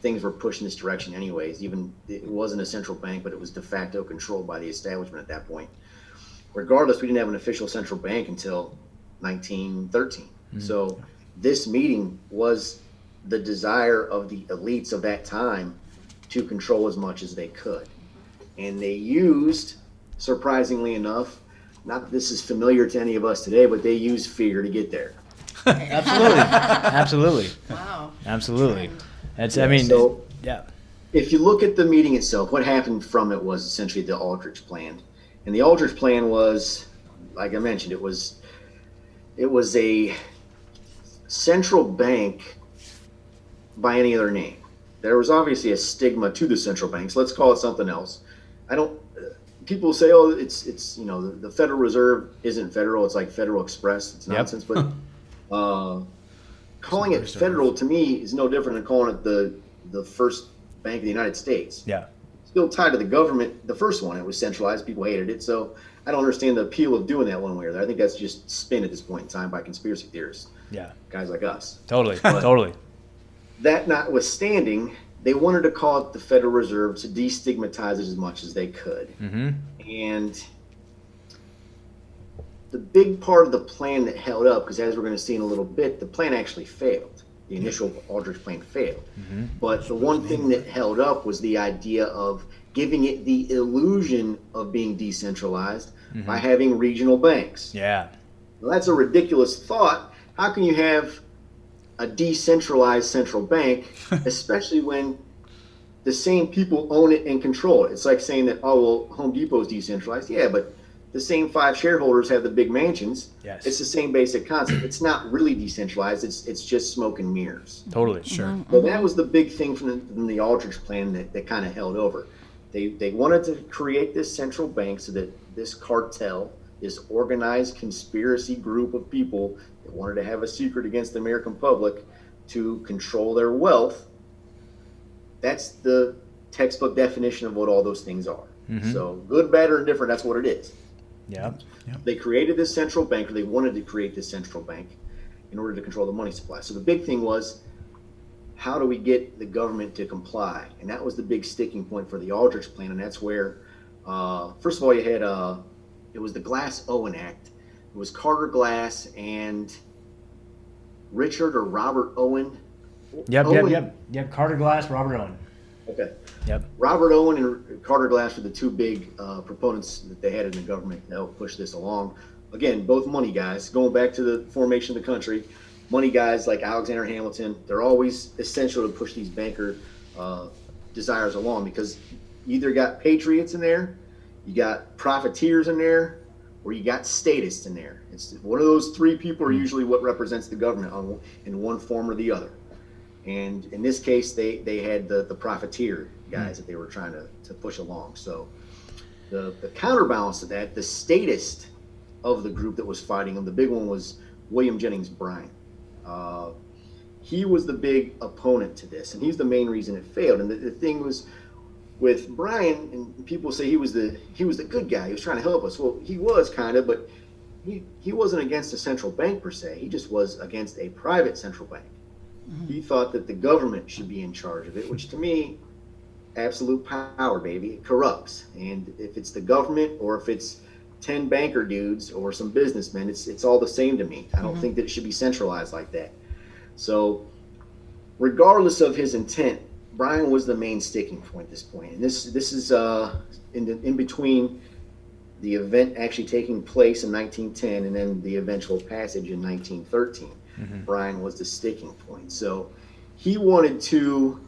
things were pushed in this direction anyways. Even it wasn't a central bank, but it was de facto controlled by the establishment at that point. Regardless, we didn't have an official central bank until 1913. So this meeting was the desire of the elites of that time to control as much as they could. And they used, surprisingly enough, not that this is familiar to any of us today, but they used fear to get there. Absolutely. Wow. Absolutely. That's, If you look at the meeting itself, what happened from it was essentially the Aldrich Plan. And the Aldrich Plan was, like I mentioned, it was a central bank by any other name. There was obviously a stigma to the central banks. Let's call it something else. I don't. People say, "Oh, it's you know the Federal Reserve isn't federal. It's like Federal Express. It's nonsense." But calling it federal to me is no different than calling it the first bank of the United States. Yeah. Still tied to the government. The first one, it was centralized. People hated it. So I don't understand the appeal of doing that one way or the other. I think that's just spin at this point in time by conspiracy theorists. Yeah. Guys like us. Totally. Totally. That notwithstanding, they wanted to call it the Federal Reserve to destigmatize it as much as they could. Mm-hmm. And the big part of the plan that held up, because as we're going to see in a little bit, the plan actually failed. The initial Aldrich plan failed. Mm-hmm. But the one thing that held up was the idea of giving it the illusion of being decentralized by having regional banks. Yeah. Well, that's a ridiculous thought. How can you have a decentralized central bank, especially when the same people own it and control it? It's like saying that, oh, well, Home Depot is decentralized. Yeah, but the same 5 shareholders have the big mansions. Yes. It's the same basic concept. It's not really decentralized. It's just smoke and mirrors. Totally. Sure. So that was the big thing from the Aldrich plan that kind of held over. They wanted to create this central bank so that this cartel, this organized conspiracy group of people that wanted to have a secret against the American public to control their wealth. That's the textbook definition of what all those things are. Mm-hmm. So good, bad, or indifferent, that's what it is. Yeah. They created this central bank, or they wanted to create this central bank in order to control the money supply. So the big thing was, how do we get the government to comply? And that was the big sticking point for the Aldrich plan. And that's where, first of all, you had, it was the Glass-Owen Act. It was Carter Glass and Richard or Robert Owen. Yep. Carter Glass, Robert Owen. Okay. Yep. Robert Owen and Carter Glass were the two big proponents that they had in the government to help push this along. Again, both money guys. Going back to the formation of the country, money guys like Alexander Hamilton, they're always essential to push these banker desires along, because you either got patriots in there, you got profiteers in there, or you got statists in there. It's one of those 3 people are usually what represents the government in one form or the other. And in this case, they had the profiteer guys that they were trying to push along. So the counterbalance to that, the statist of the group that was fighting them, the big one was William Jennings Bryan. He was the big opponent to this, and he's the main reason it failed. And the thing was with Bryan, and people say he was the good guy. He was trying to help us. Well, he was kind of, but he wasn't against a central bank per se. He just was against a private central bank. He thought that the government should be in charge of it, which to me, absolute power, baby. It corrupts. And if it's the government or if it's 10 banker dudes or some businessmen, it's all the same to me. I don't think that it should be centralized like that. So regardless of his intent, Bryan was the main sticking point at this point. And this is in between the event actually taking place in 1910 and then the eventual passage in 1913. Bryan was the sticking point. So he wanted to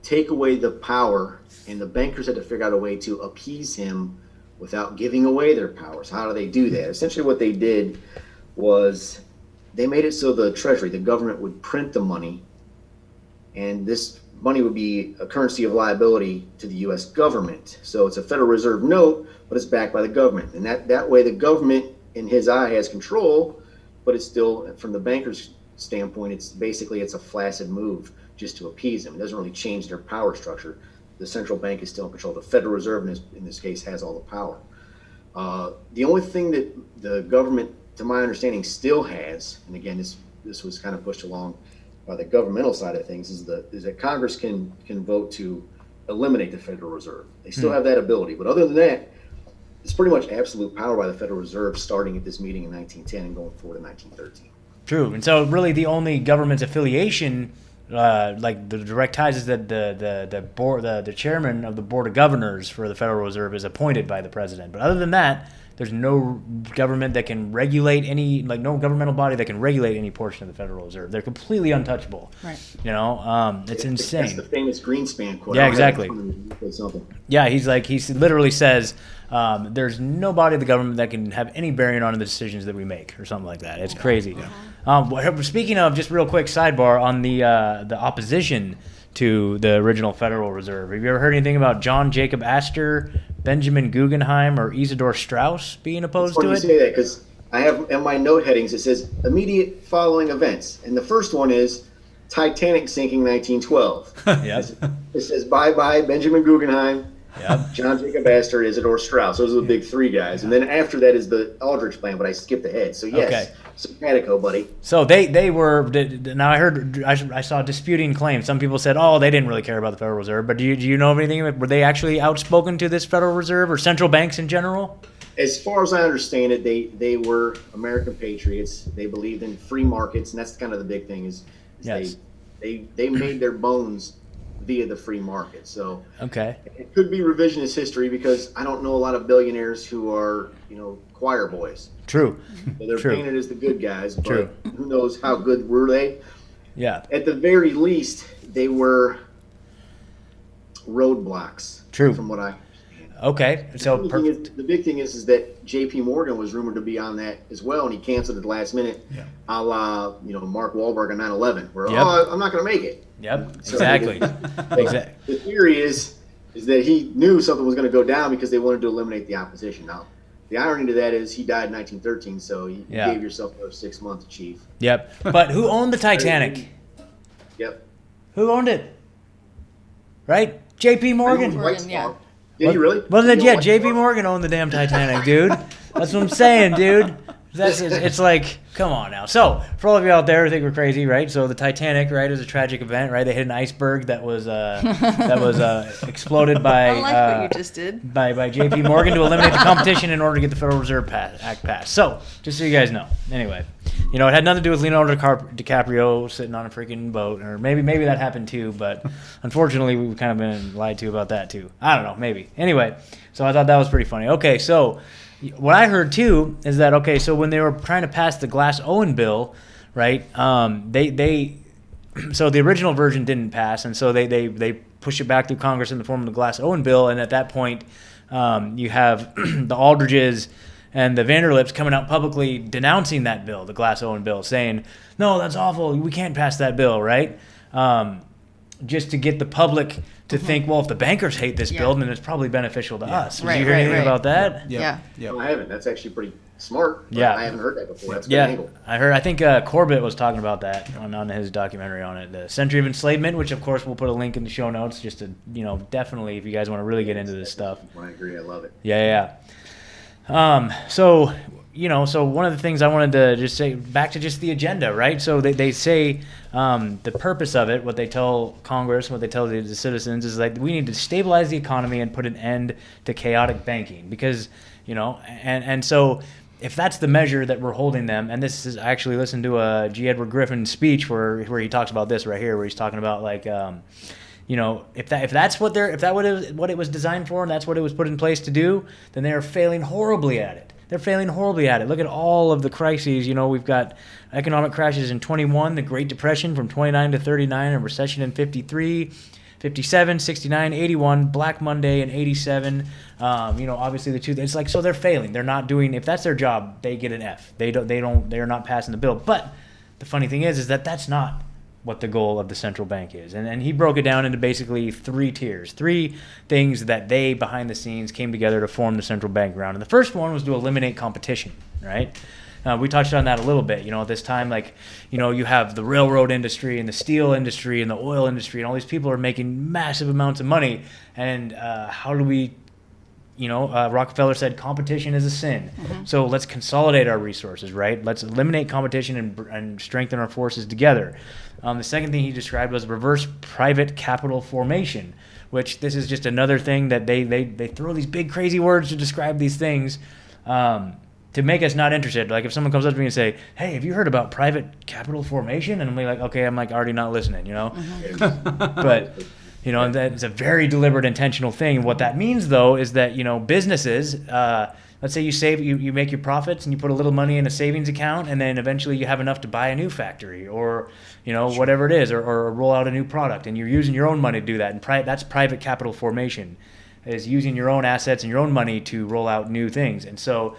take away the power, and the bankers had to figure out a way to appease him without giving away their powers. How do they do that? Essentially what they did was they made it so the treasury, the government, would print the money, and this money would be a currency of liability to the U.S. government. So it's a Federal Reserve note, but it's backed by the government. And that way the government, in his eye, has control, but it's still, from the banker's standpoint, it's a flaccid move just to appease them. It doesn't really change their power structure. The central bank is still in control. The Federal Reserve, in this case, has all the power. The only thing that the government, to my understanding, still has, and again, this was kind of pushed along by the governmental side of things, is that Congress can vote to eliminate the Federal Reserve. They still have that ability, but other than that, it's pretty much absolute power by the Federal Reserve starting at this meeting in 1910 and going forward to 1913. True. And so really the only government's affiliation, like the direct ties, is that the chairman of the board of governors for the Federal Reserve is appointed by the president. But other than that, there's no government that can regulate no governmental body that can regulate any portion of the Federal Reserve. They're completely untouchable. Right. It's insane. That's the famous Greenspan quote. Yeah, exactly. Yeah, he literally says, there's nobody in the government that can have any bearing on the decisions that we make, or something like that. It's crazy. Speaking of, just real quick sidebar on the opposition to the original Federal Reserve. Have you ever heard anything about John Jacob Astor, Benjamin Guggenheim, or Isidor Straus being opposed to You it? say that because I have in my note headings, it says immediate following events. And the first one is Titanic sinking 1912. Yep. It says bye-bye Benjamin Guggenheim, Yep. John Jacob Astor, Isidor Straus. Those are the big three guys. And then after that is the Aldrich plan, but I skipped ahead. So yes, Okay. simpatico, buddy. So they were, now I saw disputing claims. Some people said, oh, they didn't really care about the Federal Reserve. But do you know of anything? Were they actually outspoken to this Federal Reserve or central banks in general? As far as I understand it, they were American patriots. They believed in free markets, and that's kind of the big thing is Yes. they made their bones via the free market. So Okay. it could be revisionist history because I don't know a lot of billionaires who are, choir boys. True. So they're True. painted as the good guys, but True. who knows how good were they? Yeah. At the very least, they were roadblocks. True. From what I Okay. So the big thing is that J.P. Morgan was rumored to be on that as well, and he canceled at the last minute, a la Mark Wahlberg on 9/11, where Yep. I'm not going to make it. Yep. So- Exactly. Exactly. The theory is that he knew something was going to go down because they wanted to eliminate the opposition. Now, the irony to that is he died in 1913, so you Yeah. gave yourself another 6 months, Chief. Yep. But who owned the Titanic? Yep. Who owned it? Right? J.P. Morgan. Morgan, yeah. Did he really? Wasn't it? You know Yeah, what? J.P. Morgan owned the damn Titanic, dude. That's what I'm saying, dude. It's like, come on now. So, for all of you out there who think we're crazy, right? So the Titanic, right, is a tragic event, right? They hit an iceberg that was exploded by I like what you just did. by J.P. Morgan to eliminate the competition in order to get the Federal Reserve Act passed. So, just so you guys know. Anyway, it had nothing to do with Leonardo DiCaprio sitting on a freaking boat, or maybe that happened too. But unfortunately, we've kind of been lied to about that too. I don't know, maybe. Anyway, so I thought that was pretty funny. Okay, so what I heard too is that so when they were trying to pass the Glass-Owen bill, right? So the original version didn't pass, and so they pushed it back through Congress in the form of the Glass-Owen bill, and at that point, you have the Aldridges and the Vanderlips coming out publicly denouncing that bill, the Glass-Owen bill, saying, no, that's awful, we can't pass that bill, right? Just to get the public to think, well, if the bankers hate this bill, then it's probably beneficial to us. Did you hear anything about that? Yeah. No, I haven't. That's actually pretty smart. But Yeah. I haven't heard that before. That's a good Yeah, angle. I think Corbett was talking about that on his documentary on it, the Century of Enslavement, which of course we'll put a link in the show notes, just to definitely if you guys want to really get into this stuff. I agree. I love it. Yeah. So one of the things I wanted to just say, back to just the agenda, right? So they say the purpose of it, what they tell Congress, what they tell the citizens is like, we need to stabilize the economy and put an end to chaotic banking because, and so if that's the measure that we're holding them, and this is, I actually listened to a G. Edward Griffin speech where he talks about this right here, where he's talking about like, if that's what it was designed for and that's what it was put in place to do, then they are failing horribly at it. They're failing horribly at it. Look at all of the crises. We've got economic crashes in 21, the Great Depression from 29 to 39, a recession in 53, 57, 69, 81, Black Monday in 87. Obviously the two. It's like, so they're failing. They're not doing. If that's their job, they get an F. They're not passing the bill. But the funny thing is that that's not what the goal of the central bank is. And he broke it down into basically three tiers, three things that they, behind the scenes, came together to form the central bank around. And the first one was to eliminate competition, right? We touched on that a little bit. At this time, you have the railroad industry and the steel industry and the oil industry, and all these people are making massive amounts of money. And how do we Rockefeller said competition is a sin. Mm-hmm. So let's consolidate our resources, right? Let's eliminate competition and strengthen our forces together. The second thing he described was reverse private capital formation, which this is just another thing that they throw these big crazy words to describe these things to make us not interested. Like if someone comes up to me and say, hey, have you heard about private capital formation? And I'm like, okay, I'm like already not listening, Mm-hmm. But that's a very deliberate, intentional thing. And what that means, though, is that, businesses, let's say you make your profits and you put a little money in a savings account, and then eventually you have enough to buy a new factory or, whatever it is, or roll out a new product, and you're using your own money to do that. And that's private capital formation. is using your own assets and your own money to roll out new things. And so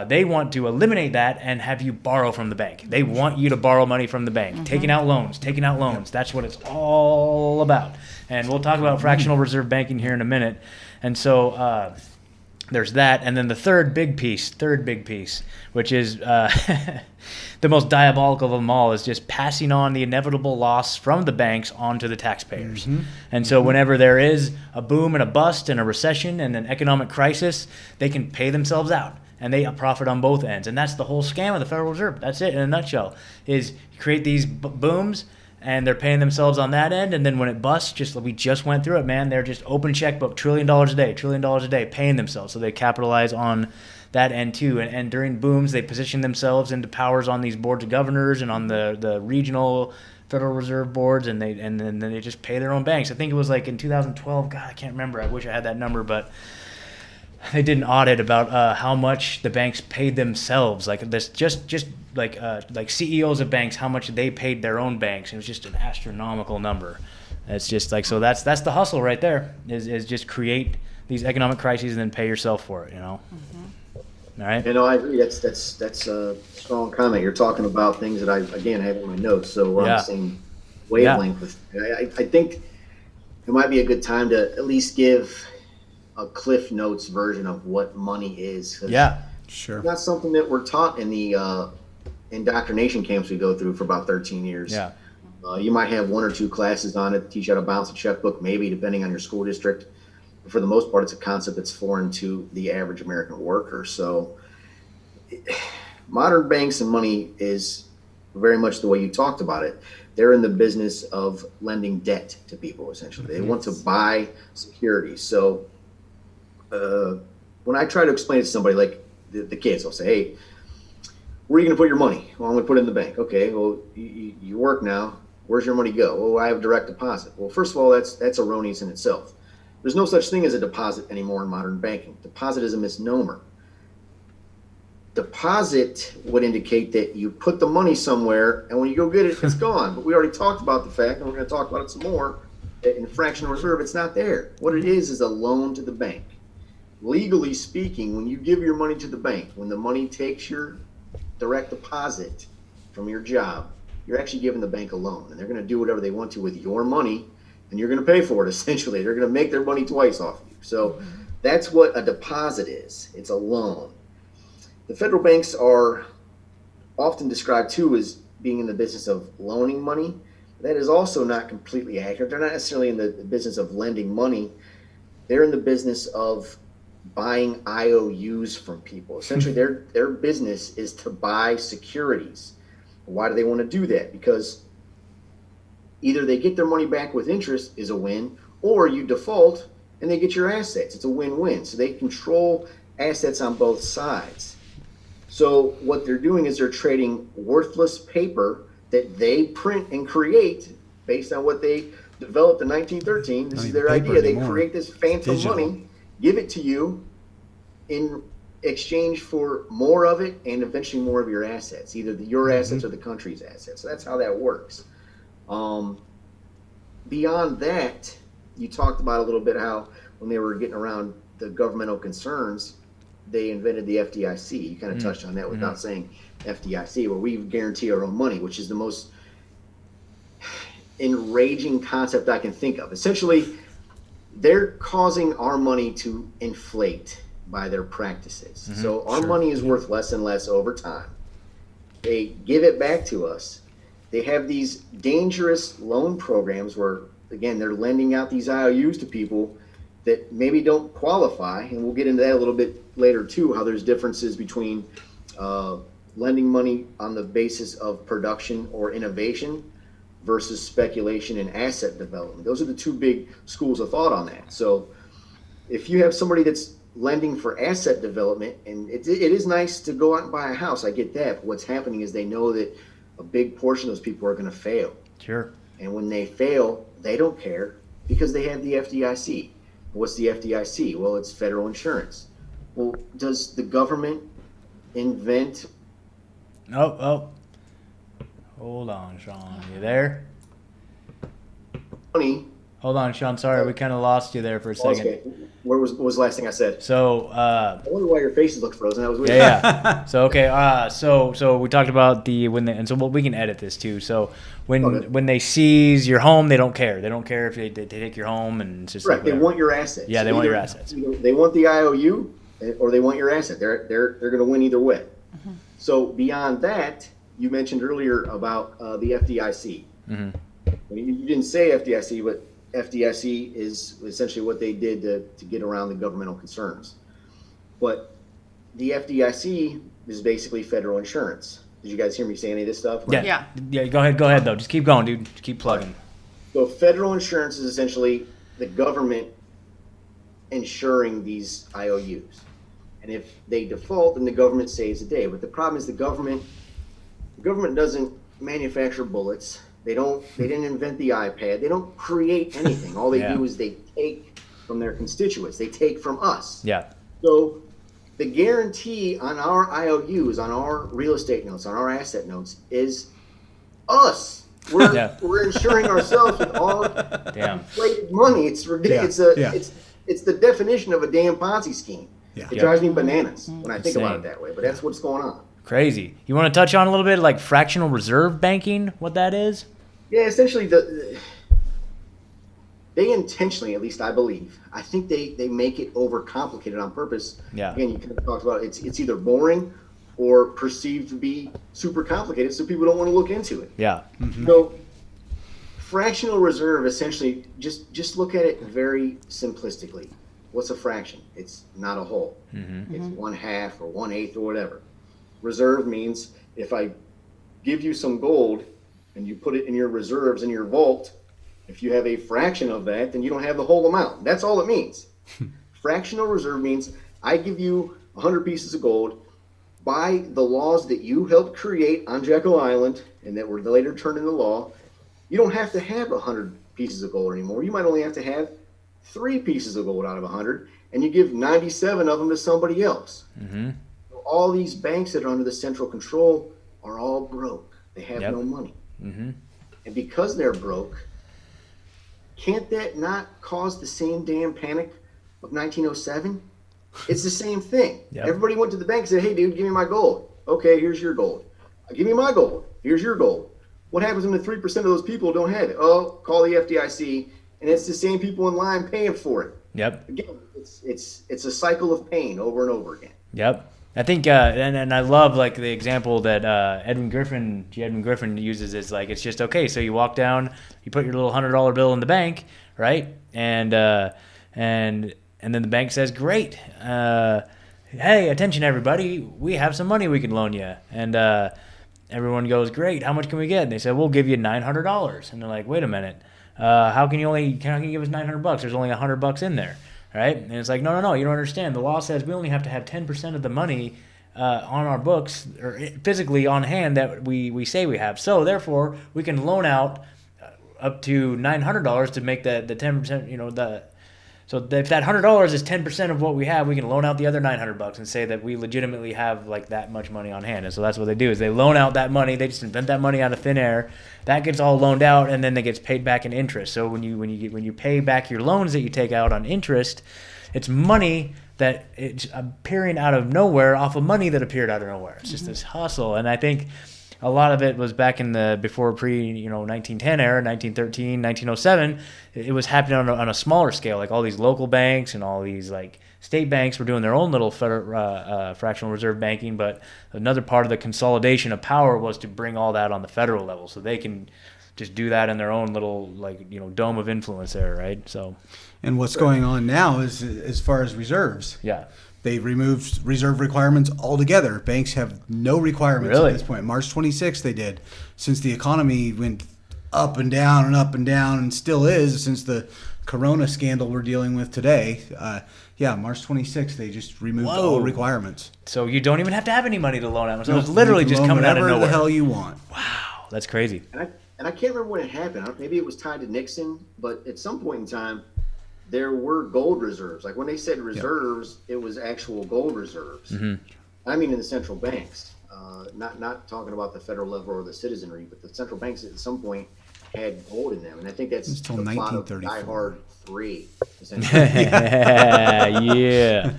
they want to eliminate that and have you borrow from the bank. They want you to borrow money from the bank, taking out loans. That's what it's all about. And we'll talk about fractional reserve banking here in a minute. And so there's that. And then the third big piece, which is the most diabolical of them all, is just passing on the inevitable loss from the banks onto the taxpayers. And so whenever there is a boom and a bust and a recession and an economic crisis, they can pay themselves out. And they profit on both ends. And that's the whole scam of the Federal Reserve. That's it in a nutshell, is you create these booms, and they're paying themselves on that end. And then when it busts, we just went through it, man. They're just open checkbook, $1 trillion a day, paying themselves. So they capitalize on that end too. And during booms, they position themselves into powers on these boards of governors and on the regional Federal Reserve boards, and then they just pay their own banks. I think it was like in 2012. God, I can't remember. I wish I had that number, but they did an audit about how much the banks paid themselves, like this, just like CEOs of banks, how much they paid their own banks. It was just an astronomical number. It's just like, so that's the hustle right there, is just create these economic crises and then pay yourself for it, All right. I agree. That's a strong comment. You're talking about things that I have in my notes, so we're on the same wavelength. I think it might be a good time to at least give a Cliff Notes version of what money is. Yeah, sure. It's not something that we're taught in the indoctrination camps we go through for about 13 years. Yeah. You might have 1 or 2 classes on it, teach you how to balance a checkbook, maybe, depending on your school district. But for the most part, it's a concept that's foreign to the average American worker. So modern banks and money is very much the way you talked about it. They're in the business of lending debt to people, essentially. They want to buy securities. So when I try to explain it to somebody, like the kids, I'll say, hey, where are you going to put your money? Well, I'm going to put it in the bank. Okay, well, you work now. Where's your money go? Well, I have direct deposit. Well, first of all, that's erroneous in itself. There's no such thing as a deposit anymore in modern banking. Deposit is a misnomer. Deposit would indicate that you put the money somewhere, and when you go get it, it's gone. But we already talked about the fact, and we're going to talk about it some more, that in fractional reserve, it's not there. What it is a loan to the bank. Legally speaking, when you give your money to the bank, when the money takes your direct deposit from your job, you're actually giving the bank a loan, and they're going to do whatever they want to with your money, and you're going to pay for it. Essentially, they're going to make their money twice off of you. So that's what a deposit is. It's a loan. The federal banks are often described too as being in the business of loaning money. That is also not completely accurate. They're not necessarily in the business of lending money. They're in the business of buying IOUs from people. Essentially, their business is to buy securities. Why do they want to do that? Because either they get their money back with interest, is a win, or you default and they get your assets. It's a win-win. So they control assets on both sides. So what they're doing is they're trading worthless paper that they print and create based on what they developed in 1913. This is their idea. They create this phantom money, give it to you in exchange for more of it and eventually more of your assets, either your assets or the country's assets. So that's how that works. Beyond that, you talked about a little bit how when they were getting around the governmental concerns, they invented the FDIC. You kind of touched on that without saying FDIC, where we guarantee our own money, which is the most enraging concept I can think of. Essentially, they're causing our money to inflate by their practices. So our money is worth less and less over time. They give it back to us. They have these dangerous loan programs where, again, they're lending out these IOUs to people that maybe don't qualify. And we'll get into that a little bit later, too, how there's differences between lending money on the basis of production or innovation versus speculation and asset development. Those are the two big schools of thought on that. So if you have somebody that's lending for asset development, and it is nice to go out and buy a house, I get that. But what's happening is they know that a big portion of those people are going to fail. Sure. And when they fail, they don't care because they have the FDIC. What's the FDIC? Well, it's federal insurance. Well, does the government invent? Oh. Hold on, Sean. You there? Money. Hold on, Sean. Sorry, we kind of lost you there for a second. Okay. what was the last thing I said? So I wonder why your faces look frozen. That was weird. yeah. So okay. So we talked about and so we can edit this too. So when they seize your home, they don't care. They don't care if they take your home, and it's just Correct. like They want your assets. Yeah, they want your assets. They want the IOU, or they want your asset. They're going to win either way. Mm-hmm. So beyond that, you mentioned earlier about the FDIC. Mm-hmm. You didn't say FDIC, but FDIC is essentially what they did to get around the governmental concerns. But the FDIC is basically federal insurance. Did you guys hear me say any of this stuff? Yeah. Go ahead though. Just keep going, dude. Just keep plugging. So federal insurance is essentially the government insuring these IOUs. And if they default, then the government saves the day. But the problem is the government doesn't manufacture bullets. They didn't invent the iPad. They don't create anything. All they do is they take from their constituents. They take from us. Yeah. So the guarantee on our IOUs, on our real estate notes, on our asset notes is us. We're insuring ourselves with all inflated money. It's ridiculous. It's the definition of a damn Ponzi scheme. Yeah. It drives me bananas when I think about it that way, but that's what's going on. Crazy. You want to touch on a little bit like fractional reserve banking, what that is? Yeah, essentially they intentionally, at least I believe, I think they make it overcomplicated on purpose. Yeah. Again, you kind of talked about it's either boring or perceived to be super complicated, so people don't want to look into it. Yeah. Mm-hmm. So fractional reserve, essentially, just look at it very simplistically. What's a fraction? It's not a whole. Mm-hmm. It's 1/2 or 1/8 or whatever. Reserve means if I give you some gold and you put it in your reserves in your vault, if you have a fraction of that, then you don't have the whole amount. That's all it means. Fractional reserve means I give you 100 pieces of gold. By the laws that you helped create on Jekyll Island and that were later turned into law, you don't have to have 100 pieces of gold anymore. You might only have to have 3 pieces of gold out of 100, and you give 97 of them to somebody else. Mm-hmm. All these banks that are under the central control are all broke. They have no money. Mm-hmm. And because they're broke, can't that not cause the same damn panic of 1907? It's the same thing. Yep. Everybody went to the bank and said, hey, dude, give me my gold. Okay, here's your gold. Give me my gold. Here's your gold. What happens when the 3% of those people don't have it? Oh, call the FDIC, and it's the same people in line paying for it. Yep. Again, it's a cycle of pain over and over again. Yep. I think, and I love like the example that Edwin Griffin uses is like, it's just okay. So you walk down, you put your little $100 bill in the bank, right? And then the bank says, great. Hey, attention everybody. We have some money we can loan you. And everyone goes, great. How much can we get? And they said, we'll give you $900. And they're like, wait a minute. How can you give us $900? There's only $100 in there. Right? And it's like, no, you don't understand. The law says we only have to have 10% of the money on our books or physically on hand that we say we have. So therefore, we can loan out up to $900 to make the 10%. So if that $100 is 10% of what we have, we can loan out the other $900 and say that we legitimately have like that much money on hand. And so that's what they do is they loan out that money. They just invent that money out of thin air. That gets all loaned out, and then it gets paid back in interest. So when you pay back your loans that you take out on interest, it's money that it's appearing out of nowhere off of money that appeared out of nowhere. It's just this hustle, and I think a lot of it was back in the before 1910 era, 1913, 1907. It was happening on a smaller scale. Like all these local banks and all these like state banks were doing their own little fractional reserve banking. But another part of the consolidation of power was to bring all that on the federal level, so they can just do that in their own little dome of influence there, right? So. And what's going on now is as far as reserves. Yeah. They removed reserve requirements altogether. Banks have no requirements at this point. March 26th they did. Since the economy went up and down and up and down and still is since the corona scandal we're dealing with today. March 26th they just removed all requirements. So you don't even have to have any money to loan out. So it's literally just coming out of nowhere. Whatever the hell you want. Wow, that's crazy. And I can't remember when it happened. Maybe it was tied to Nixon, but at some point in time, there were gold reserves. Like when they said reserves, it was actual gold reserves. Mm-hmm. I mean, in the central banks, not talking about the federal level or the citizenry, but the central banks at some point had gold in them. And I think that's until the plot of 1934. Die Hard free, essentially. Yeah.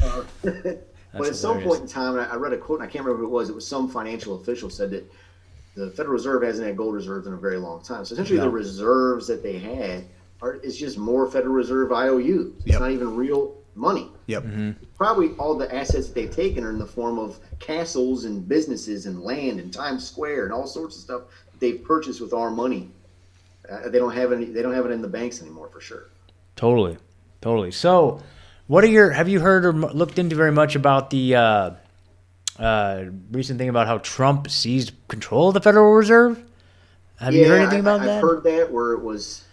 But at some point in time, I read a quote, and I can't remember who it was. It was some financial official said that the Federal Reserve hasn't had gold reserves in a very long time. So essentially, the reserves that they had is just more Federal Reserve IOUs. It's not even real money. Yep. Probably all the assets that they've taken are in the form of castles and businesses and land and Times Square and all sorts of stuff that they've purchased with our money. They don't have any. They don't have it in the banks anymore, for sure. Totally. So, have you heard or looked into very much about the recent thing about how Trump seized control of the Federal Reserve? Have you heard anything about that? I've heard that, where it was,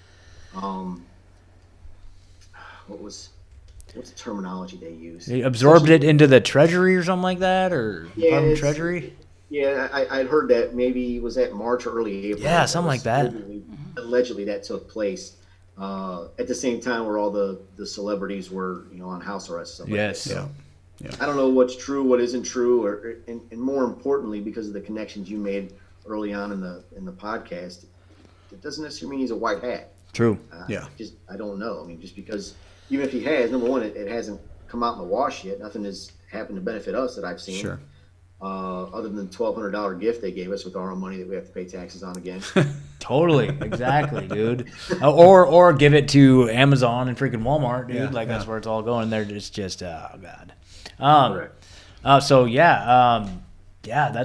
what's the terminology they use? They absorbed it into the Treasury or something like that, or Department of Treasury? Yeah, I'd heard that. Maybe was that March or early April? Yeah, something like that. Allegedly, that took place at the same time where all the celebrities were, on house arrest. Yes. Like I don't know what's true, what isn't true, and more importantly, because of the connections you made early on in the podcast, it doesn't necessarily mean he's a white hat. True. I don't know. I mean, just because even if he has, number one, it hasn't come out in the wash yet. Nothing has happened to benefit us that I've seen. Sure. Other than the $1,200 gift they gave us with our own money that we have to pay taxes on again. Totally, exactly, dude. Or give it to Amazon and freaking Walmart, dude. That's where it's all going. They're just oh god. That's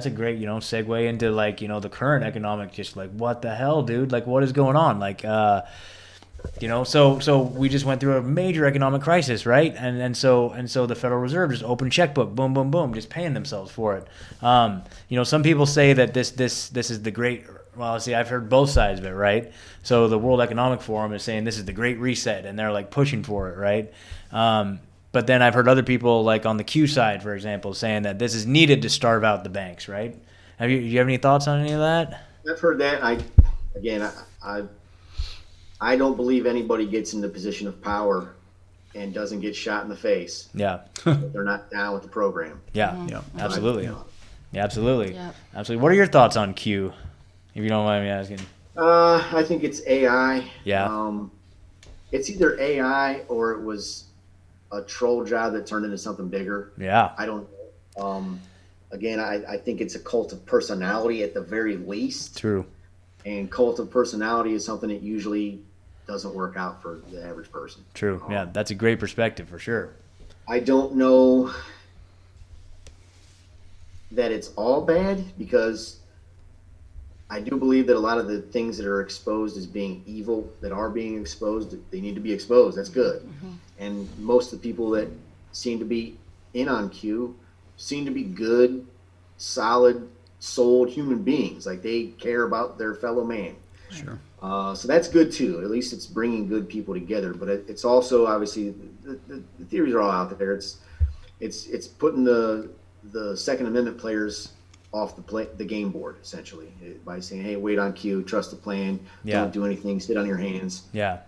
a great segue into the current economic, just what the hell, dude? What is going on? So we just went through a major economic crisis, right? And so the Federal Reserve just opened checkbook, boom, boom, boom, just paying themselves for it. Some people say that this is the great. Well, see, I've heard both sides of it, right? So the World Economic Forum is saying this is the Great Reset, and they're pushing for it, right? But then I've heard other people, on the Q side, for example, saying that this is needed to starve out the banks, right? Do you have any thoughts on any of that? I've heard that. I don't believe anybody gets in the position of power and doesn't get shot in the face. Yeah. If they're not down with the program. Yeah. Yeah. Absolutely. Yeah, absolutely. Yep. Absolutely. What are your thoughts on Q, if you don't mind me asking? I think it's AI. Yeah. It's either AI or it was a troll job that turned into something bigger. Yeah. I don't know. Again, I think it's a cult of personality at the very least. True. And cult of personality is something that usually doesn't work out for the average person. True. Yeah, that's a great perspective for sure. I don't know that it's all bad, because I do believe that a lot of the things that are exposed as being evil, that are being exposed, they need to be exposed. That's good. Mm-hmm. And most of the people that seem to be in on Q seem to be good, solid, souled human beings. They care about their fellow man. Sure. So that's good too. At least it's bringing good people together. But it's also, obviously, the theories are all out there. It's putting the Second Amendment players off the game board, essentially, by saying, hey, wait on Q, trust the plan, don't do anything, sit on your hands. Yeah.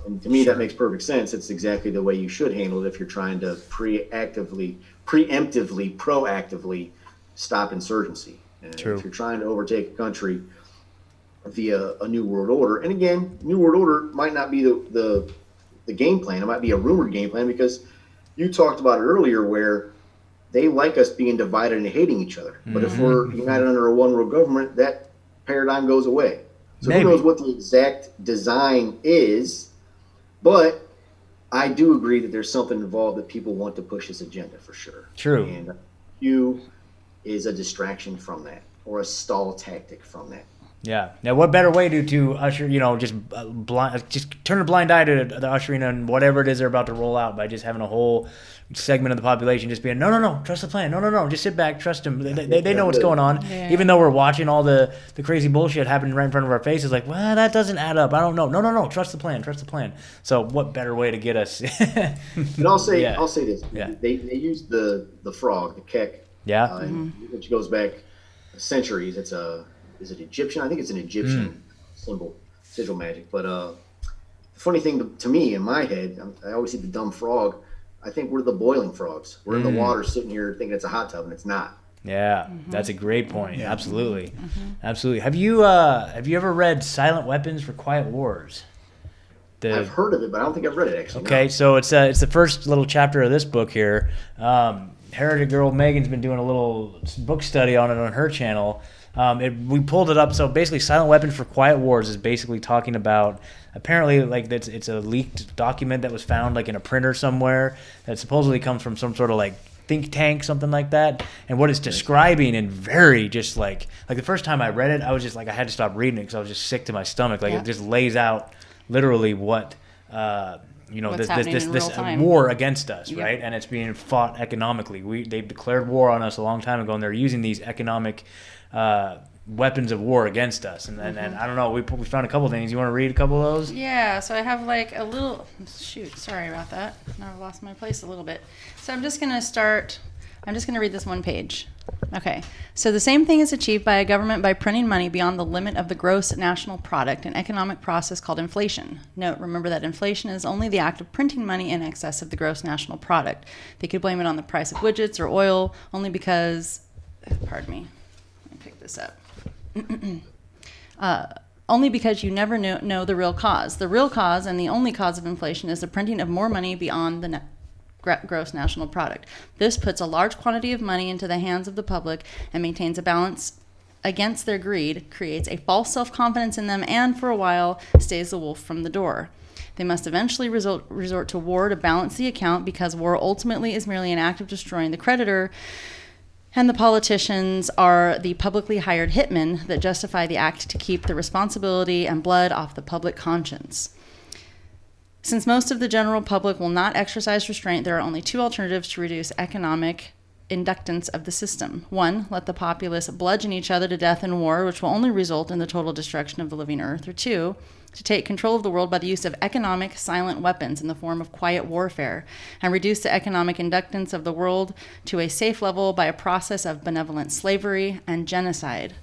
And to me, that makes perfect sense. It's exactly the way you should handle it if you're trying to preemptively, proactively stop insurgency. True. If you're trying to overtake a country via a new world order, and again, new world order might not be the game plan. It might be a rumored game plan, because you talked about it earlier, where they like us being divided and hating each other. But if we're united under a one world government, that paradigm goes away. So who knows what the exact design is? But I do agree that there's something involved that people want to push this agenda, for sure. True. And Q is a distraction from that, or a stall tactic from that. Yeah. Now, what better way to usher, just turn a blind eye to the ushering and whatever it is they're about to roll out, by just having a whole segment of the population just being, no, trust the plan. No, just sit back, trust them. They know what's going on. Yeah. Even though we're watching all the crazy bullshit happening right in front of our faces, well, that doesn't add up. I don't know. No, trust the plan. So what better way to get us? And I'll say this. Yeah. They used the frog, the kek. Yeah. Which goes back centuries. Is it Egyptian? I think it's an Egyptian symbol, sigil magic. But the funny thing to me, in my head, I always see the dumb frog. I think we're the boiling frogs. We're in the water sitting here thinking it's a hot tub, and it's not. Yeah, that's a great point. Yeah. Absolutely. Absolutely. Have you ever read Silent Weapons for Quiet Wars? I've heard of it, but I don't think I've read it actually. Okay, no. so it's the first little chapter of this book here. Heritage Girl Megan's been doing a little book study on it on her channel. We pulled it up. So basically, Silent Weapon for Quiet Wars is basically talking about, apparently, like it's a leaked document that was found like in a printer somewhere that supposedly comes from some sort of like think tank, something like that. And what it's describing, and very just like the first time I read it, I was just like, I had to stop reading it because I was just sick to my stomach. Like, it just lays out literally what this war against us, right? And it's being fought economically. They've declared war on us a long time ago, and they're using these economic weapons of war against us. And I don't know, we found a couple things. You want to read a couple of those? Yeah, so I have like a little, sorry about that. Now I've lost my place a little bit. So I'm just going to read this one page. Okay, so the same thing is achieved by a government by printing money beyond the limit of the gross national product, an economic process called inflation. Note, remember that inflation is only the act of printing money in excess of the gross national product. They could blame it on the price of widgets or oil only because, pardon me, let me pick this up. Only because you never know the real cause. The real cause and the only cause of inflation is the printing of more money beyond the gross national product. This puts a large quantity of money into the hands of the public and maintains a balance against their greed, creates a false self-confidence in them, and for a while stays the wolf from the door. They must eventually resort to war to balance the account, because war ultimately is merely an act of destroying the creditor, and the politicians are the publicly hired hitmen that justify the act to keep the responsibility and blood off the public conscience. Since most of the general public will not exercise restraint, there are only two alternatives to reduce economic inductance of the system. One, let the populace bludgeon each other to death in war, which will only result in the total destruction of the living earth. Or two, to take control of the world by the use of economic silent weapons in the form of quiet warfare, and reduce the economic inductance of the world to a safe level by a process of benevolent slavery and genocide.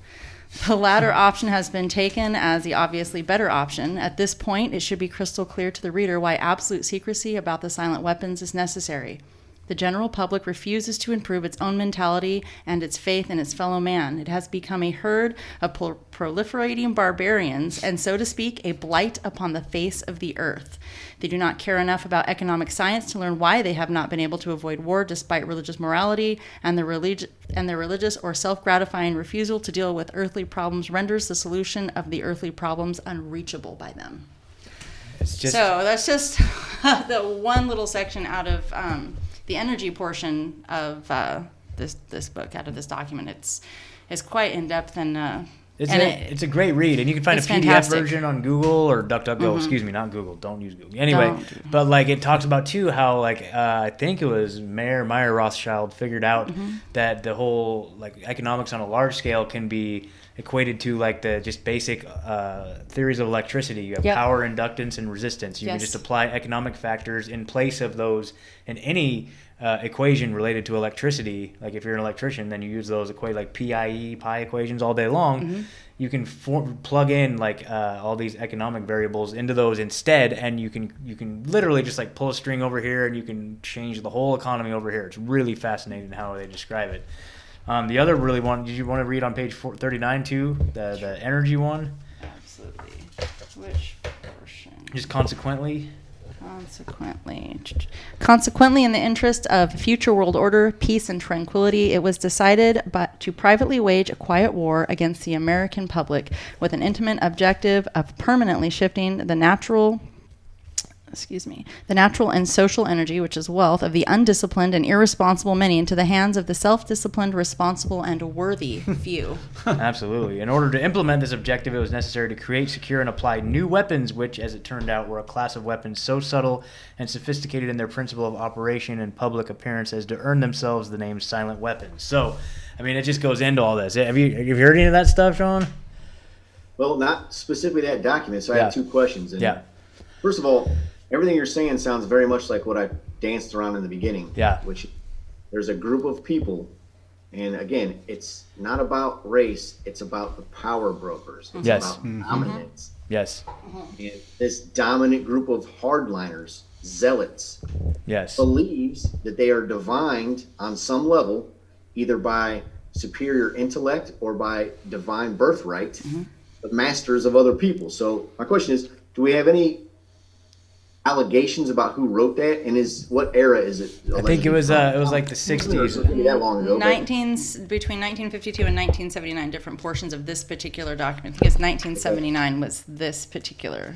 The latter option has been taken as the obviously better option. At this point, it should be crystal clear to the reader why absolute secrecy about the silent weapons is necessary. The general public refuses to improve its own mentality and its faith in its fellow man. It has become a herd of proliferating barbarians, and so to speak, a blight upon the face of the earth. They do not care enough about economic science to learn why they have not been able to avoid war despite religious morality, and their religious or self-gratifying refusal to deal with earthly problems renders the solution of the earthly problems unreachable by them. So that's just the one little section out of the energy portion of this book, out of this document. It's quite in depth, and it's a great read, and you can find a PDF fantastic version on Google or DuckDuckGo. Excuse me, not Google. Don't use Google. Anyway, but like it talks about too how like I think it was Mayer Rothschild figured out that the whole like economics on a large scale can be equated to like the just basic theories of electricity. You have power, inductance, and resistance. You can just apply economic factors in place of those in any equation related to electricity. Like if you're an electrician, then you use those like pi equations all day long. You can plug in like all these economic variables into those instead, and you can literally just like pull a string over here and you can change the whole economy over here. It's really fascinating how they describe it. The other really one, did you want to read on page 39 too, the energy one? Absolutely. Which portion? Just consequently, in the interest of future world order, peace, and tranquility, it was decided to privately wage a quiet war against the American public with an intimate objective of permanently shifting the natural and social energy, which is wealth, of the undisciplined and irresponsible many into the hands of the self-disciplined, responsible, and worthy few. Absolutely. In order to implement this objective, it was necessary to create, secure, and apply new weapons, which, as it turned out, were a class of weapons so subtle and sophisticated in their principle of operation and public appearance as to earn themselves the name silent weapons. So, I mean, it just goes into all this. Have you heard any of that stuff, Sean? Well, not specifically that document, so I have two questions. First of all, everything you're saying sounds very much like what I danced around in the beginning. Which there's a group of people, and again, it's not about race, it's about the power brokers. It's about dominance. And this dominant group of hardliners, zealots, believes that they are divined on some level, either by superior intellect or by divine birthright, the masters of other people. So my question is, do we have any allegations about who wrote that, and what era is it? I think it was like the It 60s. couldn't be that long ago. but- Between 1952 and 1979, different portions of this particular document. I think it's 1979 was this particular.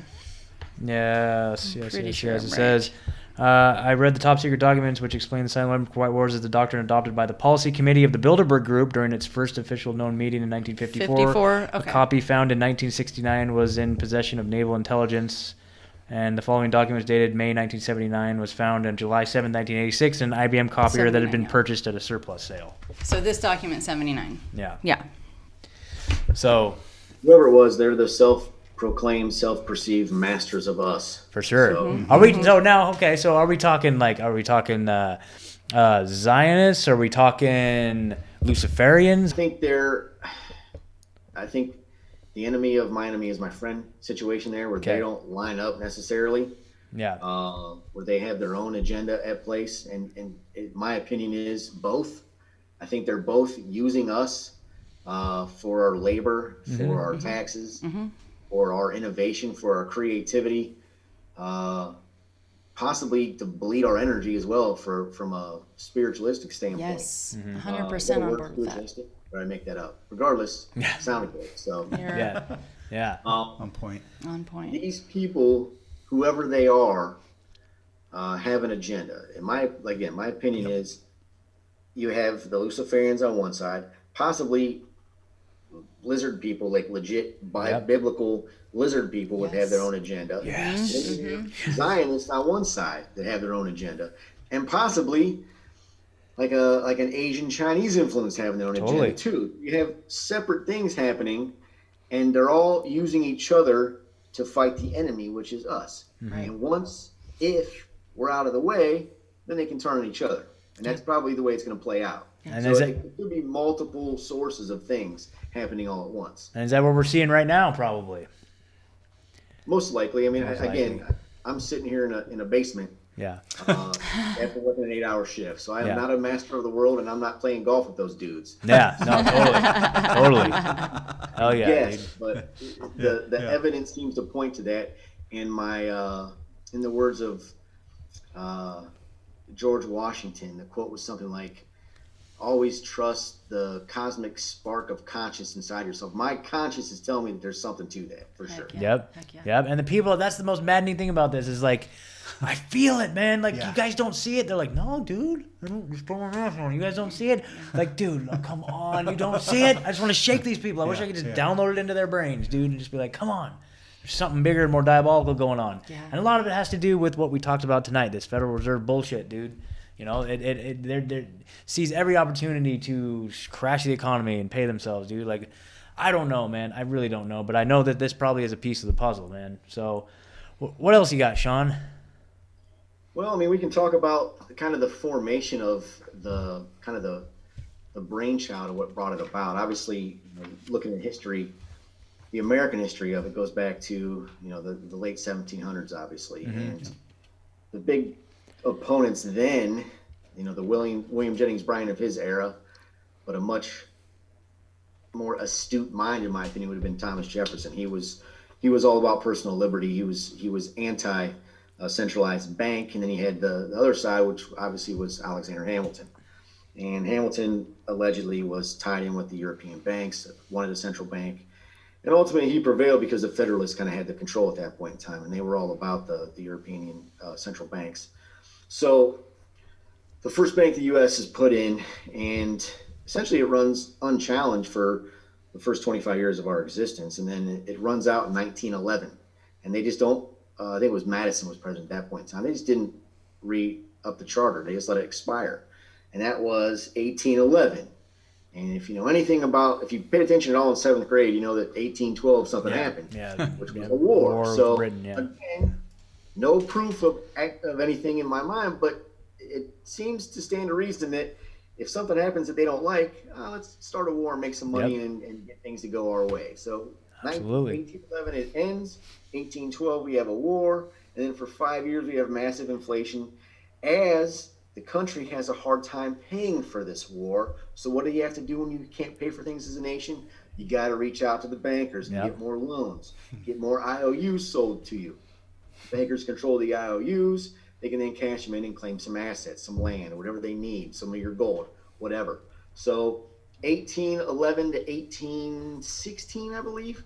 Yes. Pretty sure It I'm says, I read the top secret documents which explain the silent white wars as the doctrine adopted by the policy committee of the Bilderberg Group during its first official known meeting in 1954. 54, A okay. copy found in 1969 was in possession of naval intelligence. And the following documents dated May 1979 was found on July 7, 1986, in an IBM copier that had been 79, yeah. purchased at a surplus sale. So this document 79. Yeah. Yeah. So, Whoever it was, they're the self-proclaimed, self-perceived masters of us. for sure. So- Are we so now? Okay, so are we talking Zionists? Are we talking Luciferians? I think the enemy of my enemy is my friend situation there, where Okay. they don't line up necessarily, Yeah. where they have their own agenda at place. And my opinion is both. I think they're both using us for our labor, for our taxes, for our innovation, for our creativity, possibly to bleed our energy as well from a spiritualistic standpoint. Yes. 100% on board with that. Or I make that up. Regardless, it sounded good. So You're Yeah. On point. on point. these people, whoever they are, have an agenda. And my opinion is, you have the Luciferians on one side, possibly lizard people, like legit biblical lizard people would have their own agenda. Yes. And then you have Zionists on one side that have their own agenda, and possibly like an Asian Chinese influence having their own agenda too. You have separate things happening, and they're all using each other to fight the enemy, which is us. And if we're out of the way, then they can turn on each other, and that's probably the way it's going to play out. And So is it could be multiple sources of things happening all at once. And is that what we're seeing right now? Probably. Most likely. I mean, Most again, likely. I'm sitting here in a basement Yeah. after working an 8-hour shift, so I am Yeah. not a master of the world, and I'm not playing golf with those dudes. Yeah. No. Totally. Hell yeah. Yes, Dude. but the evidence seems to point to that. In in the words of George Washington, the quote was something like, "Always trust the cosmic spark of conscience inside yourself." My conscience is telling me that there's something to that, for sure. Yeah. Yep. Heck yeah. Yep. And the people, that's the most maddening thing about this is like, I feel it, man. Like, you guys don't see it. They're like, no, dude. You guys don't see it. Like, dude, come on. You don't see it? I just want to shake these people. I wish I could just download it into their brains, dude, and just be like, come on. There's something bigger and more diabolical going on. Yeah. And a lot of it has to do with what we talked about tonight, this Federal Reserve bullshit, dude. You know, it sees every opportunity to crash the economy and pay themselves, dude. Like, I don't know, man. I really don't know. But I know that this probably is a piece of the puzzle, man. So, what else you got, Sean? Well, I mean, we can talk about kind of the formation of the brainchild of what brought it about. Obviously, looking at history, the American history of it goes back to the late 1700s, obviously, and the big opponents then, the William Jennings Bryan of his era, but a much more astute mind, in my opinion, would have been Thomas Jefferson. He was all about personal liberty. He was anti centralized bank, and then he had the other side, which obviously was Alexander Hamilton. And Hamilton allegedly was tied in with the European banks, wanted a central bank, and ultimately he prevailed because the Federalists kind of had the control at that point in time, and they were all about the European central banks. So the first bank the U.S. has put in, and essentially it runs unchallenged for the first 25 years of our existence, and then it runs out in 1911, and they just don't. I think it was Madison was president at that point in time. They just didn't re-up the charter. They just let it expire, and that was 1811. And if you know anything about, if you paid attention at all in 7th grade, you know that 1812 something happened, which was a war. War with Britain, yeah. Again, no proof of anything in my mind, but it seems to stand to reason that if something happens that they don't like, let's start a war and make some money and get things to go our way. So Absolutely. 1811 it ends. 1812 we have a war, and then for 5 years we have massive inflation as the country has a hard time paying for this war. So what do you have to do when you can't pay for things as a nation? You got to reach out to the bankers and get more loans, get more IOUs sold to you. Bankers control the IOUs. They can then cash them in and claim some assets, some land, or whatever they need, some of your gold, whatever. So 1811 to 1816, I believe,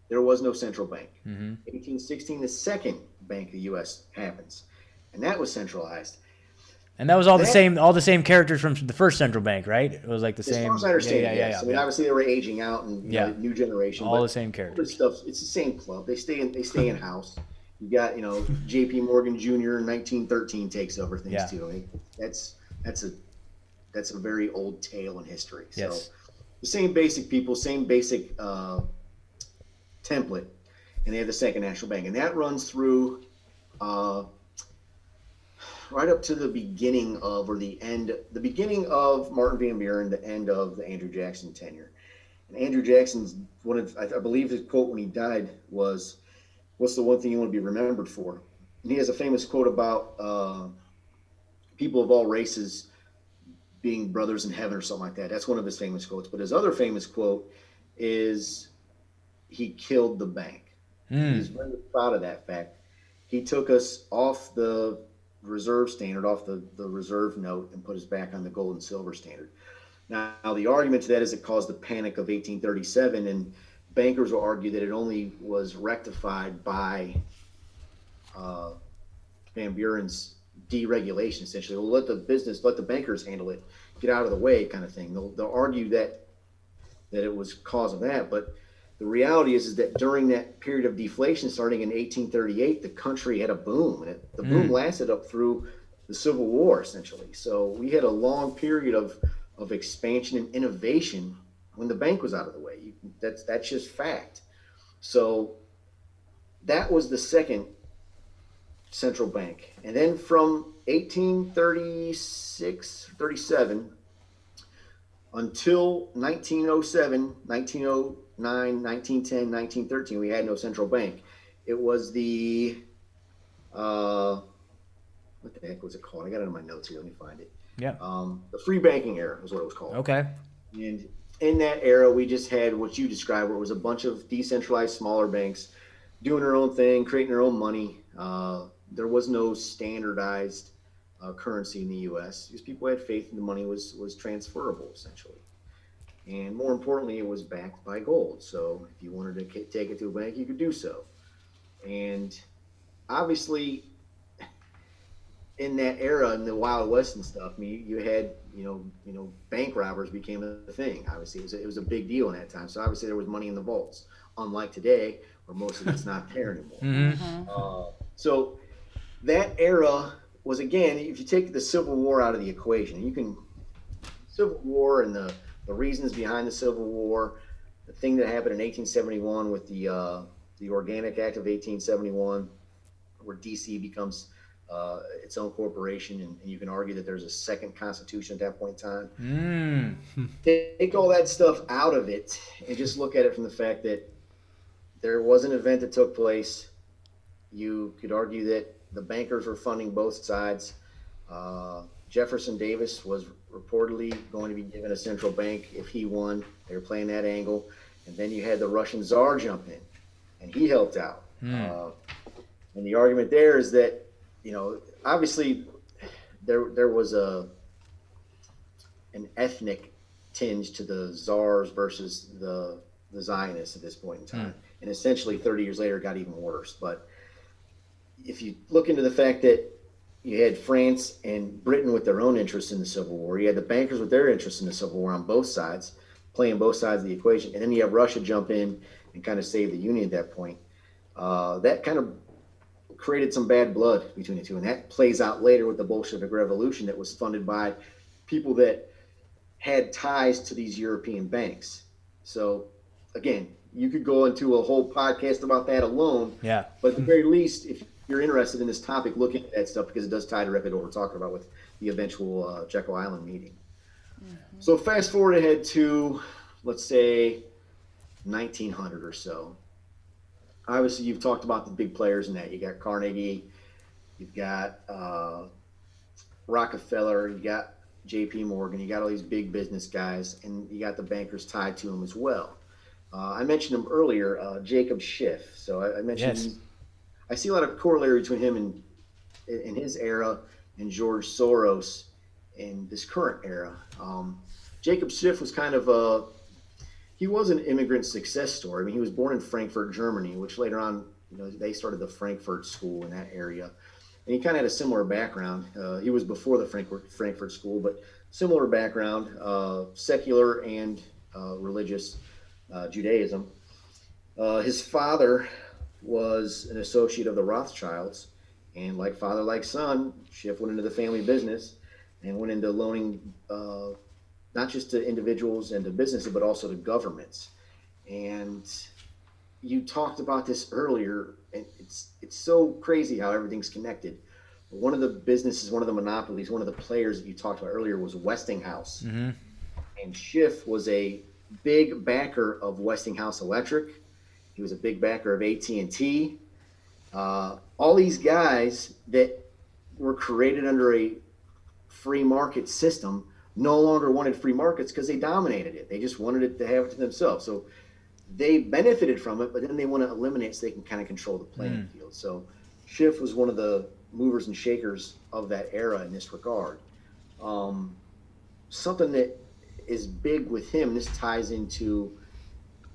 there was no central bank. 1816, the second Bank of the U.S. happens, and that was centralized. And that was all the same characters from the first central bank, right? It was like the same. As far as I understand, yes. I mean, yeah. obviously they were aging out and the new generation. All but the same characters. Stuff. It's the same club. They stay in house. You got J.P. Morgan Jr. in 1913 takes over things too. I mean, that's a very old tale in history. So the same basic people, same basic template, and they have the second national bank, and that runs through right up to the beginning of Martin Van Buren, the end of the Andrew Jackson tenure. And Andrew Jackson's I believe his quote when he died was, "What's the one thing you want to be remembered for?" And he has a famous quote about people of all races being brothers in heaven or something like that. That's one of his famous quotes. But his other famous quote is, "He killed the bank." He's very proud of that fact. He took us off the reserve standard, off the reserve note, and put us back on the gold and silver standard. Now, the argument to that is it caused the panic of 1837, and bankers will argue that it only was rectified by Van Buren's deregulation, essentially. We'll let the bankers handle it, get out of the way, kind of thing. They'll argue that it was cause of that, but the reality is that during that period of deflation, starting in 1838, the country had a boom, and the boom lasted up through the Civil War, essentially. So we had a long period of expansion and innovation when the bank was out of the way. That's just fact. So that was the second central bank. And then from 1836, 37 until 1907, 1909, 1910, 1913, we had no central bank. It was the, what the heck was it called? I got it in my notes here. Let me find it. Yeah. The free banking era is what it was called. Okay. And in that era, we just had what you described, where it was a bunch of decentralized smaller banks doing their own thing, creating their own money. There was no standardized currency in the U.S. because people had faith and the money was transferable, essentially. And more importantly, it was backed by gold. So if you wanted to take it to a bank, you could do so. And obviously, in that era, in the Wild West and stuff, I mean, you had, bank robbers became a thing. Obviously, it was a big deal in that time. So obviously, there was money in the vaults, unlike today, where most of it's not there anymore. So that era was, again, if you take the Civil War out of the equation, Civil War and the reasons behind the Civil War, the thing that happened in 1871 with the Organic Act of 1871, where DC becomes its own corporation, and you can argue that there's a second constitution at that point in time. Take all that stuff out of it and just look at it from the fact that there was an event that took place. You could argue that the bankers were funding both sides. Jefferson Davis was reportedly going to be given a central bank if he won. They were playing that angle. And then you had the Russian Tsar jump in, and he helped out. And the argument there is that, obviously there was an ethnic tinge to the Tsars versus the Zionists at this point in time. And essentially 30 years later, it got even worse. But if you look into the fact that you had France and Britain with their own interests in the Civil War, you had the bankers with their interests in the Civil War on both sides, playing both sides of the equation, and then you have Russia jump in and kind of save the Union at that point. That kind of created some bad blood between the two, and that plays out later with the Bolshevik Revolution that was funded by people that had ties to these European banks. So, again, you could go into a whole podcast about that alone. Yeah. But at the very least, if you're interested in this topic, look into that stuff because it does tie directly to what we're talking about with the eventual Jekyll Island meeting. So fast forward ahead to, let's say, 1900 or so. Obviously, you've talked about the big players in that. You got Carnegie, you've got Rockefeller, you got J.P. Morgan, you got all these big business guys, and you got the bankers tied to them as well. I mentioned him earlier, Jacob Schiff. So I mentioned I see a lot of corollary between him and in his era and George Soros in this current era. Jacob Schiff was kind of he was an immigrant success story. I mean, he was born in Frankfurt, Germany, which later on, they started the Frankfurt School in that area. And he kind of had a similar background. He was before the Frankfurt School, but similar background, secular and religious Judaism. His father was an associate of the Rothschilds, and like father, like son, Schiff went into the family business and went into loaning not just to individuals and to businesses, but also to governments. And you talked about this earlier, and it's so crazy how everything's connected. One of the businesses, one of the monopolies, one of the players that you talked about earlier was Westinghouse. Mm-hmm. And Schiff was a big backer of Westinghouse Electric. He was a big backer of AT&T. All these guys that were created under a free market system no longer wanted free markets because they dominated it. They just wanted it to have it to themselves. So they benefited from it, but then they want to eliminate it so they can kind of control the playing field. So Schiff was one of the movers and shakers of that era in this regard. Something that is big with him, this ties into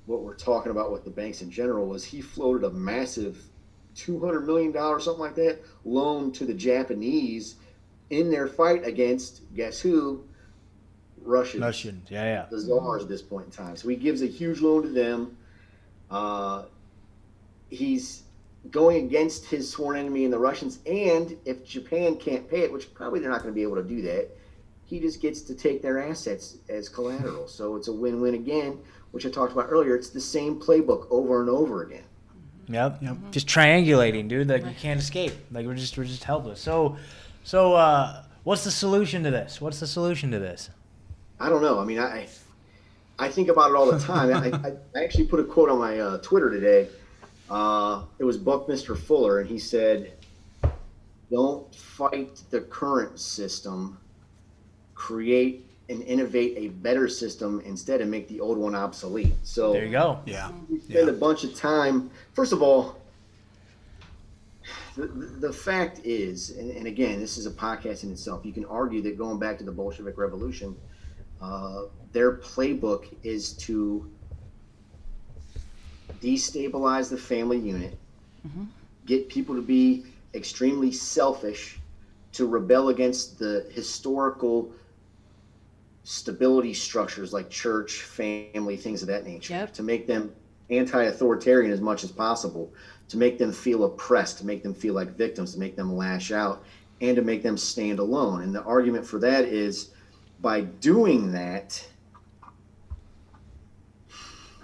what we're talking about with the banks in general, was he floated a massive $200 million, something like that, loan to the Japanese in their fight against, guess who? Russians, yeah. the czars at this point in time. So he gives a huge loan to them. He's going against his sworn enemy in the Russians, and if Japan can't pay it, which probably they're not going to be able to do that, he just gets to take their assets as collateral. So it's a win-win again, which I talked about earlier. It's the same playbook over and over again. Yep. Just triangulating, dude. Like we can't escape. Like we're just helpless. So what's the solution to this? I don't know. I mean, I think about it all the time. I actually put a quote on my Twitter today. It was Buckminster Fuller, and he said, "Don't fight the current system. Create and innovate a better system instead and make the old one obsolete." So there you go. Yeah. We spend a bunch of time. First of all, the fact is, and again, this is a podcast in itself. You can argue that going back to the Bolshevik Revolution, their playbook is to destabilize the family unit, get people to be extremely selfish, to rebel against the historical stability structures like church, family, things of that nature, to make them anti-authoritarian as much as possible, to make them feel oppressed, to make them feel like victims, to make them lash out, and to make them stand alone. And the argument for that is, by doing that,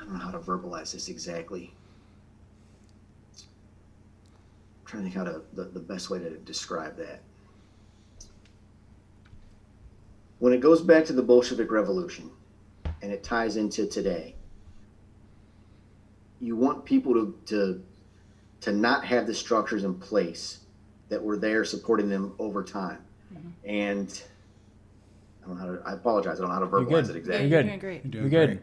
I don't know how to verbalize this exactly. I'm trying to think how the best way to describe that. When it goes back to the Bolshevik Revolution and it ties into today, you want people to not have the structures in place that were there supporting them over time. And I don't know how to, I apologize, I don't know how to verbalize it exactly. You're good. You're great. You're good.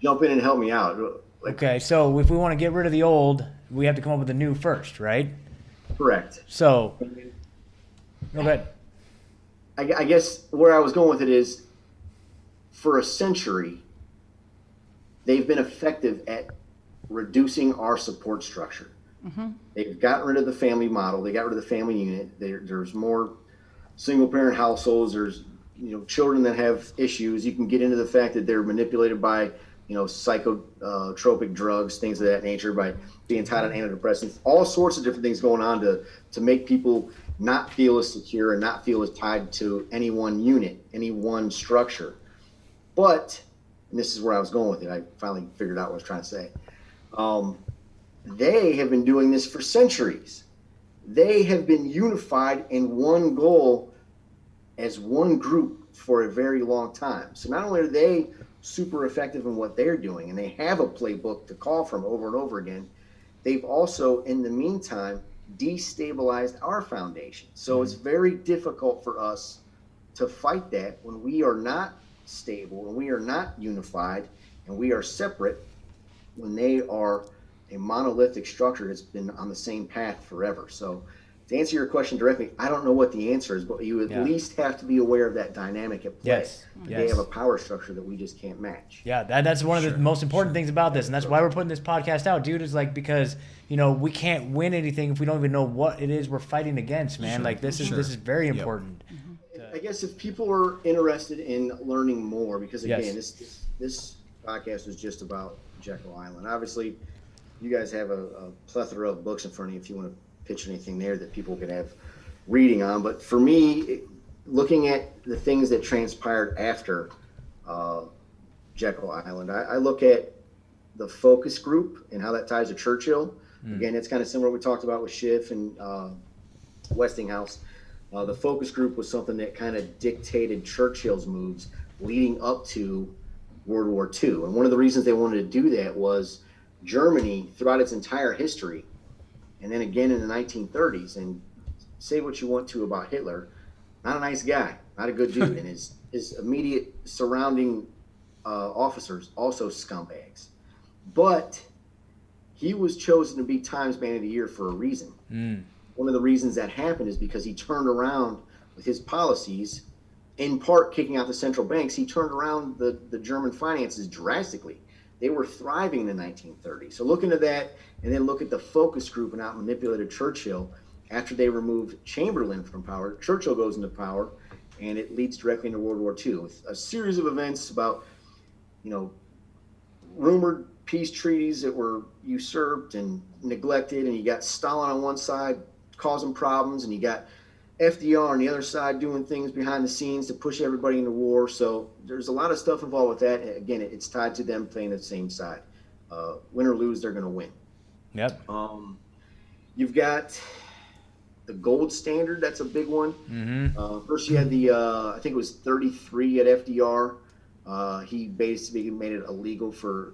Jump in and help me out. Okay, so if we want to get rid of the old, we have to come up with the new first, right? Correct. So, go ahead. I guess where I was going with it is, for a century, they've been effective at reducing our support structure. They've gotten rid of the family model. They got rid of the family unit. There's more single-parent households. There's children that have issues. You can get into the fact that they're manipulated by psychotropic drugs, things of that nature, by being tied on antidepressants, all sorts of different things going on to make people not feel as secure and not feel as tied to any one unit, any one structure. But, and this is where I was going with it, I finally figured out what I was trying to say. They have been doing this for centuries. They have been unified in one goal as one group for a very long time. So not only are they super effective in what they're doing, and they have a playbook to call from over and over again, they've also, in the meantime, destabilized our foundation. So it's very difficult for us to fight that when we are not stable, when we are not unified, and we are separate, when they are a monolithic structure that's been on the same path forever. So to answer your question directly, I don't know what the answer is, but you at least have to be aware of that dynamic at play. Yes. They have a power structure that we just can't match. Yeah, that's one of the most important things about this, and that's why we're putting this podcast out, dude. Is like because we can't win anything if we don't even know what it is we're fighting against, man. Like this is very important. I guess if people are interested in learning more, because again, this podcast is just about Jekyll Island. Obviously, you guys have a plethora of books in front of you if you want to pitch anything there that people could have reading on. But for me, looking at the things that transpired after Jekyll Island, I look at the focus group and how that ties to Churchill. Again, it's kind of similar to what we talked about with Schiff and Westinghouse. The focus group was something that kind of dictated Churchill's moves leading up to World War II. And one of the reasons they wanted to do that was Germany, throughout its entire history, and then again in the 1930s, and say what you want to about Hitler, not a nice guy, not a good dude, and his immediate surrounding officers also scumbags. But he was chosen to be Times Man of the Year for a reason. One of the reasons that happened is because he turned around with his policies, in part kicking out the central banks. He turned around the German finances drastically. They were thriving in the 1930s. So look into that, and then look at the focus group and how it manipulated Churchill. After they removed Chamberlain from power, Churchill goes into power, and it leads directly into World War II with a series of events about, rumored peace treaties that were usurped and neglected, and you got Stalin on one side causing problems, and you got FDR on the other side doing things behind the scenes to push everybody into war. So there's a lot of stuff involved with that. Again, it's tied to them playing the same side. Win or lose, they're going to win. Yep. You've got the gold standard. That's a big one. First, you had I think it was 33 at FDR. He basically made it illegal for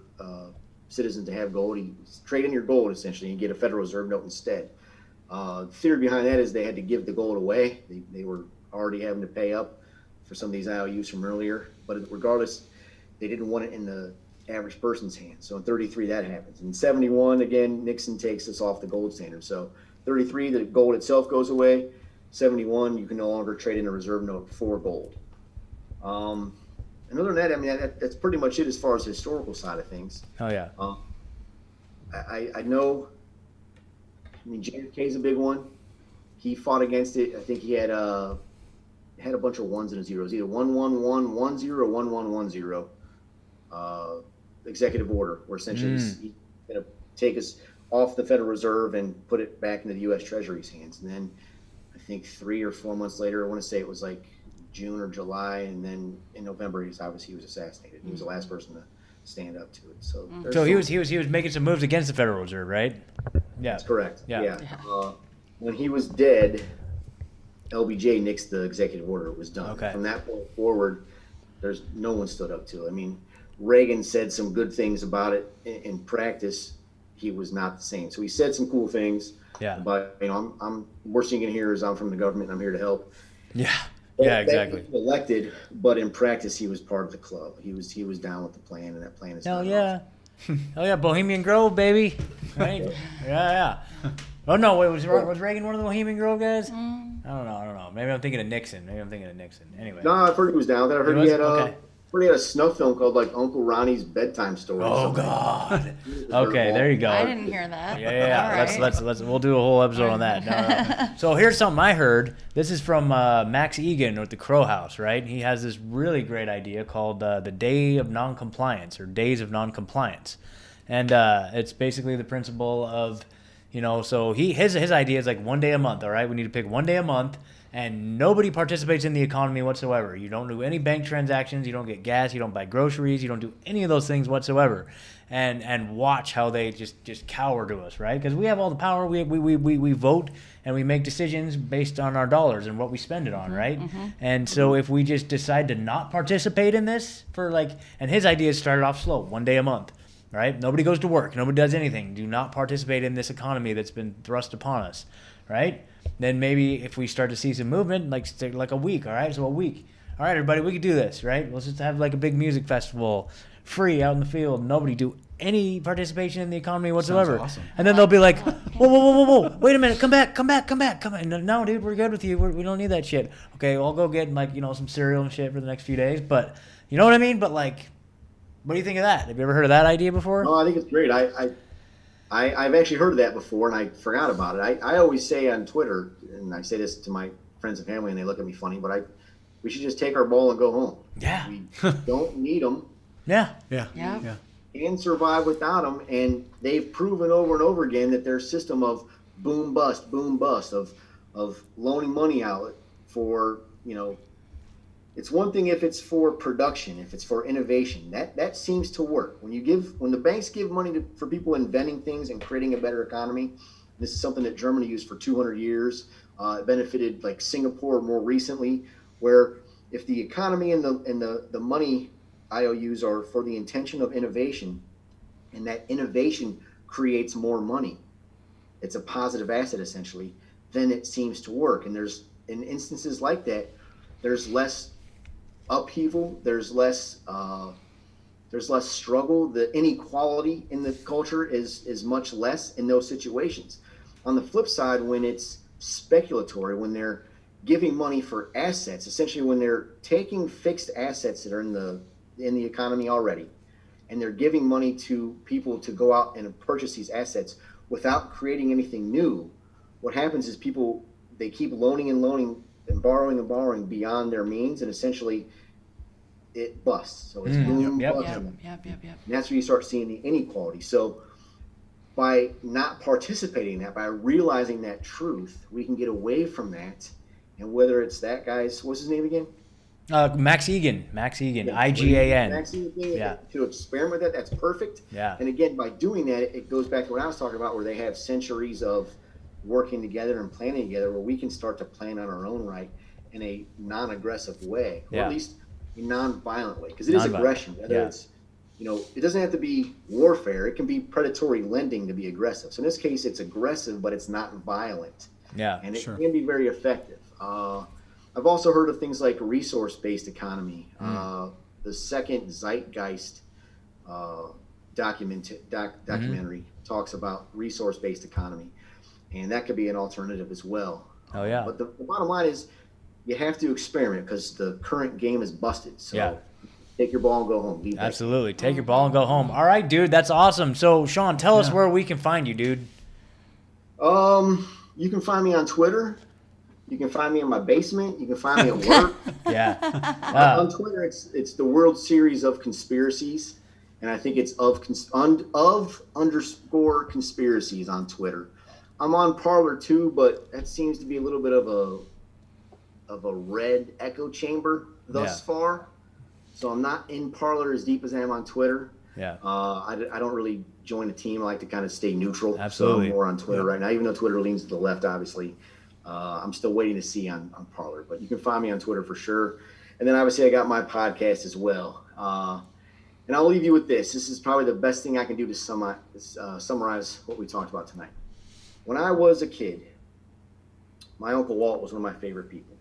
citizens to have gold. He trade in your gold, essentially, and get a Federal Reserve note instead. The theory behind that is they had to give the gold away. They were already having to pay up for some of these IOUs from earlier. But regardless, they didn't want it in the average person's hands. So in 33, that happens. In 71, again, Nixon takes us off the gold standard. So 33, the gold itself goes away. 71, you can no longer trade in a reserve note for gold. And other than that, I mean, that's pretty much it as far as the historical side of things. Oh, yeah. I know, JFK is a big one. He fought against it. I think he had a bunch of ones and zeros, either 11110 or 1110. Executive order, where essentially he's going to take us off the Federal Reserve and put it back into the U.S. Treasury's hands. And then I think 3 or 4 months later, I want to say it was like June or July, and then in November, he was assassinated. He was the last person to stand up to it. So he was making some moves against the Federal Reserve, right? Yeah, that's correct. Yeah. When he was dead, LBJ nixed the executive order. It was done. Okay. From that point forward, there's no one stood up to it. I mean, Reagan said some good things about it. In practice, he was not the same. So he said some cool things. Yeah. But I'm worst thing you can hear is I'm from the government and I'm here to help. Yeah. Yeah, exactly. He was elected, but in practice, he was part of the club. He was down with the plan, and that plan is. Hell yeah. Oh yeah, Bohemian Grove, baby. Right? Yeah. Oh no, wait, was Reagan one of the Bohemian Grove guys? I don't know. Maybe I'm thinking of Nixon. Anyway. No, I've heard he was down there. I heard he had okay. He had a snuff film called like Uncle Ronnie's Bedtime Story. Oh God. Okay, there you go. I didn't hear that. Yeah. All right. Let's we'll do a whole episode on that. No. So here's something I heard. This is from Max Egan with the Crow House, right? He has this really great idea called the Day of Noncompliance or Days of Noncompliance, and it's basically the principle of, so his idea is like one day a month. All right, we need to pick one day a month. And nobody participates in the economy whatsoever. You don't do any bank transactions. You don't get gas. You don't buy groceries. You don't do any of those things whatsoever. And watch how they just cower to us, right? Because we have all the power. We vote and we make decisions based on our dollars and what we spend it on, right? And so if we just decide to not participate in this and his idea started off slow, one day a month, right? Nobody goes to work. Nobody does anything. Do not participate in this economy that's been thrust upon us, right? Then maybe if we start to see some movement, like a week, all right? So a week. All right, everybody, we could do this, right? Let's just have like a big music festival, free out in the field. Nobody do any participation in the economy whatsoever. awesome. And then they'll be like, whoa, wait a minute, come back. No, dude, we're good with you. We don't need that shit. Okay, I'll go get like, some cereal and shit for the next few days. But you know what I mean? But like, what do you think of that? Have you ever heard of that idea before? No, I think it's great. I've actually heard of that before, and I forgot about it. I always say on Twitter, and I say this to my friends and family, and they look at me funny, but we should just take our ball and go home. Yeah. We don't need them. Yeah. Can survive without them, and they've proven over and over again that their system of boom bust, of loaning money out for, it's one thing if it's for production, if it's for innovation, that seems to work. When the banks give money for people inventing things and creating a better economy, this is something that Germany used for 200 years. It benefited like Singapore more recently, where if the economy and the money IOUs are for the intention of innovation, and that innovation creates more money, it's a positive asset essentially, then it seems to work. And in instances like that, there's less upheaval, there's less struggle. The inequality in the culture is much less in those situations. On the flip side, when it's speculatory, when they're giving money for assets, essentially when they're taking fixed assets that are in the economy already, and they're giving money to people to go out and purchase these assets without creating anything new, what happens is they keep loaning and borrowing beyond their means, and essentially it busts. So it's boom, bust. Yep. And that's where you start seeing the inequality. So by not participating in that, by realizing that truth, we can get away from that. And whether it's that guy's, what's his name again? Max Egan, IGAN. Max Egan, to experiment with that, that's perfect. Yeah. And again, by doing that, it goes back to what I was talking about, where they have centuries of working together and planning together, where we can start to plan on our own right in a non-aggressive way, or at least a non-violent way, because it is aggression. Whether it's, it doesn't have to be warfare. It can be predatory lending to be aggressive. So in this case, it's aggressive, but it's not violent. Yeah, and it can be very effective. I've also heard of things like resource-based economy. The second Zeitgeist documentary talks about resource-based economy, and that could be an alternative as well. Oh yeah. But the bottom line is, you have to experiment because the current game is busted. So take your ball and go home. Absolutely, take your ball and go home. All right, dude, that's awesome. So Sean, tell us where we can find you, dude. You can find me on Twitter. You can find me in my basement. You can find me at work. On Twitter, it's the World Series of Conspiracies, and I think it's of underscore conspiracies on Twitter. I'm on Parler too, but that seems to be a little bit of a red echo chamber thus far. So I'm not in Parler as deep as I am on Twitter. I don't really join a team. I like to kind of stay neutral. Absolutely. So I'm more on Twitter right now, even though Twitter leans to the left, obviously. I'm still waiting to see on Parler, but you can find me on Twitter for sure. And then obviously I got my podcast as well. And I'll leave you with this. This is probably the best thing I can do to summarize what we talked about tonight. When I was a kid, my Uncle Walt was one of my favorite people.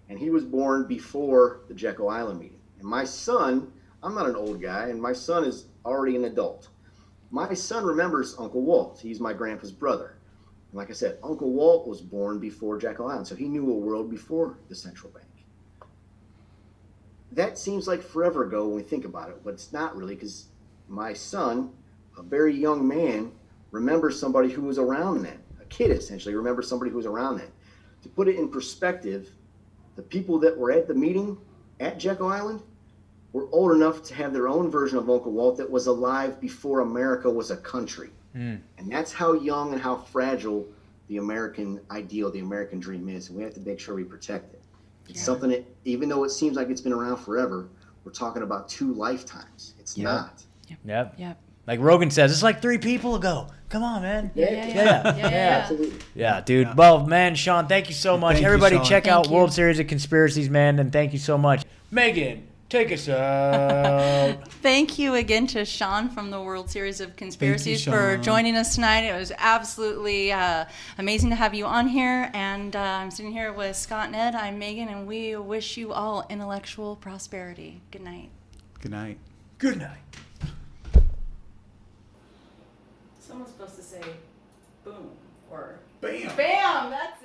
And he was born before the Jekyll Island meeting. And my son, I'm not an old guy, and my son is already an adult. My son remembers Uncle Walt. He's my grandpa's brother. And like I said, Uncle Walt was born before Jekyll Island, so he knew a world before the central bank. That seems like forever ago when we think about it, but it's not really, because my son, a very young man, remembers somebody who was around then. A kid, essentially, remembers somebody who was around then. To put it in perspective, the people that were at the meeting at Jekyll Island were old enough to have their own version of Uncle Walt that was alive before America was a country. And that's how young and how fragile the American ideal, the American dream is. And we have to make sure we protect it. It's something that, even though it seems like it's been around forever, we're talking about 2 lifetimes. It's not. Yep. Like Rogan says, it's like 3 people ago. Come on, man. Absolutely. Yeah, dude. Well, man, Sean, thank you so much. Thank you, Everybody Sean. check out Thank you. World Series of Conspiracies, man, and thank you so much. Megan, take us out. Thank you again to Sean from the World Series of Conspiracies Sean. for joining us tonight. It was absolutely amazing to have you on here. And I'm sitting here with Scott and Ed. I'm Megan, and we wish you all intellectual prosperity. Good night. Good night. Good night. Someone's supposed to say boom or Bam. bam. That's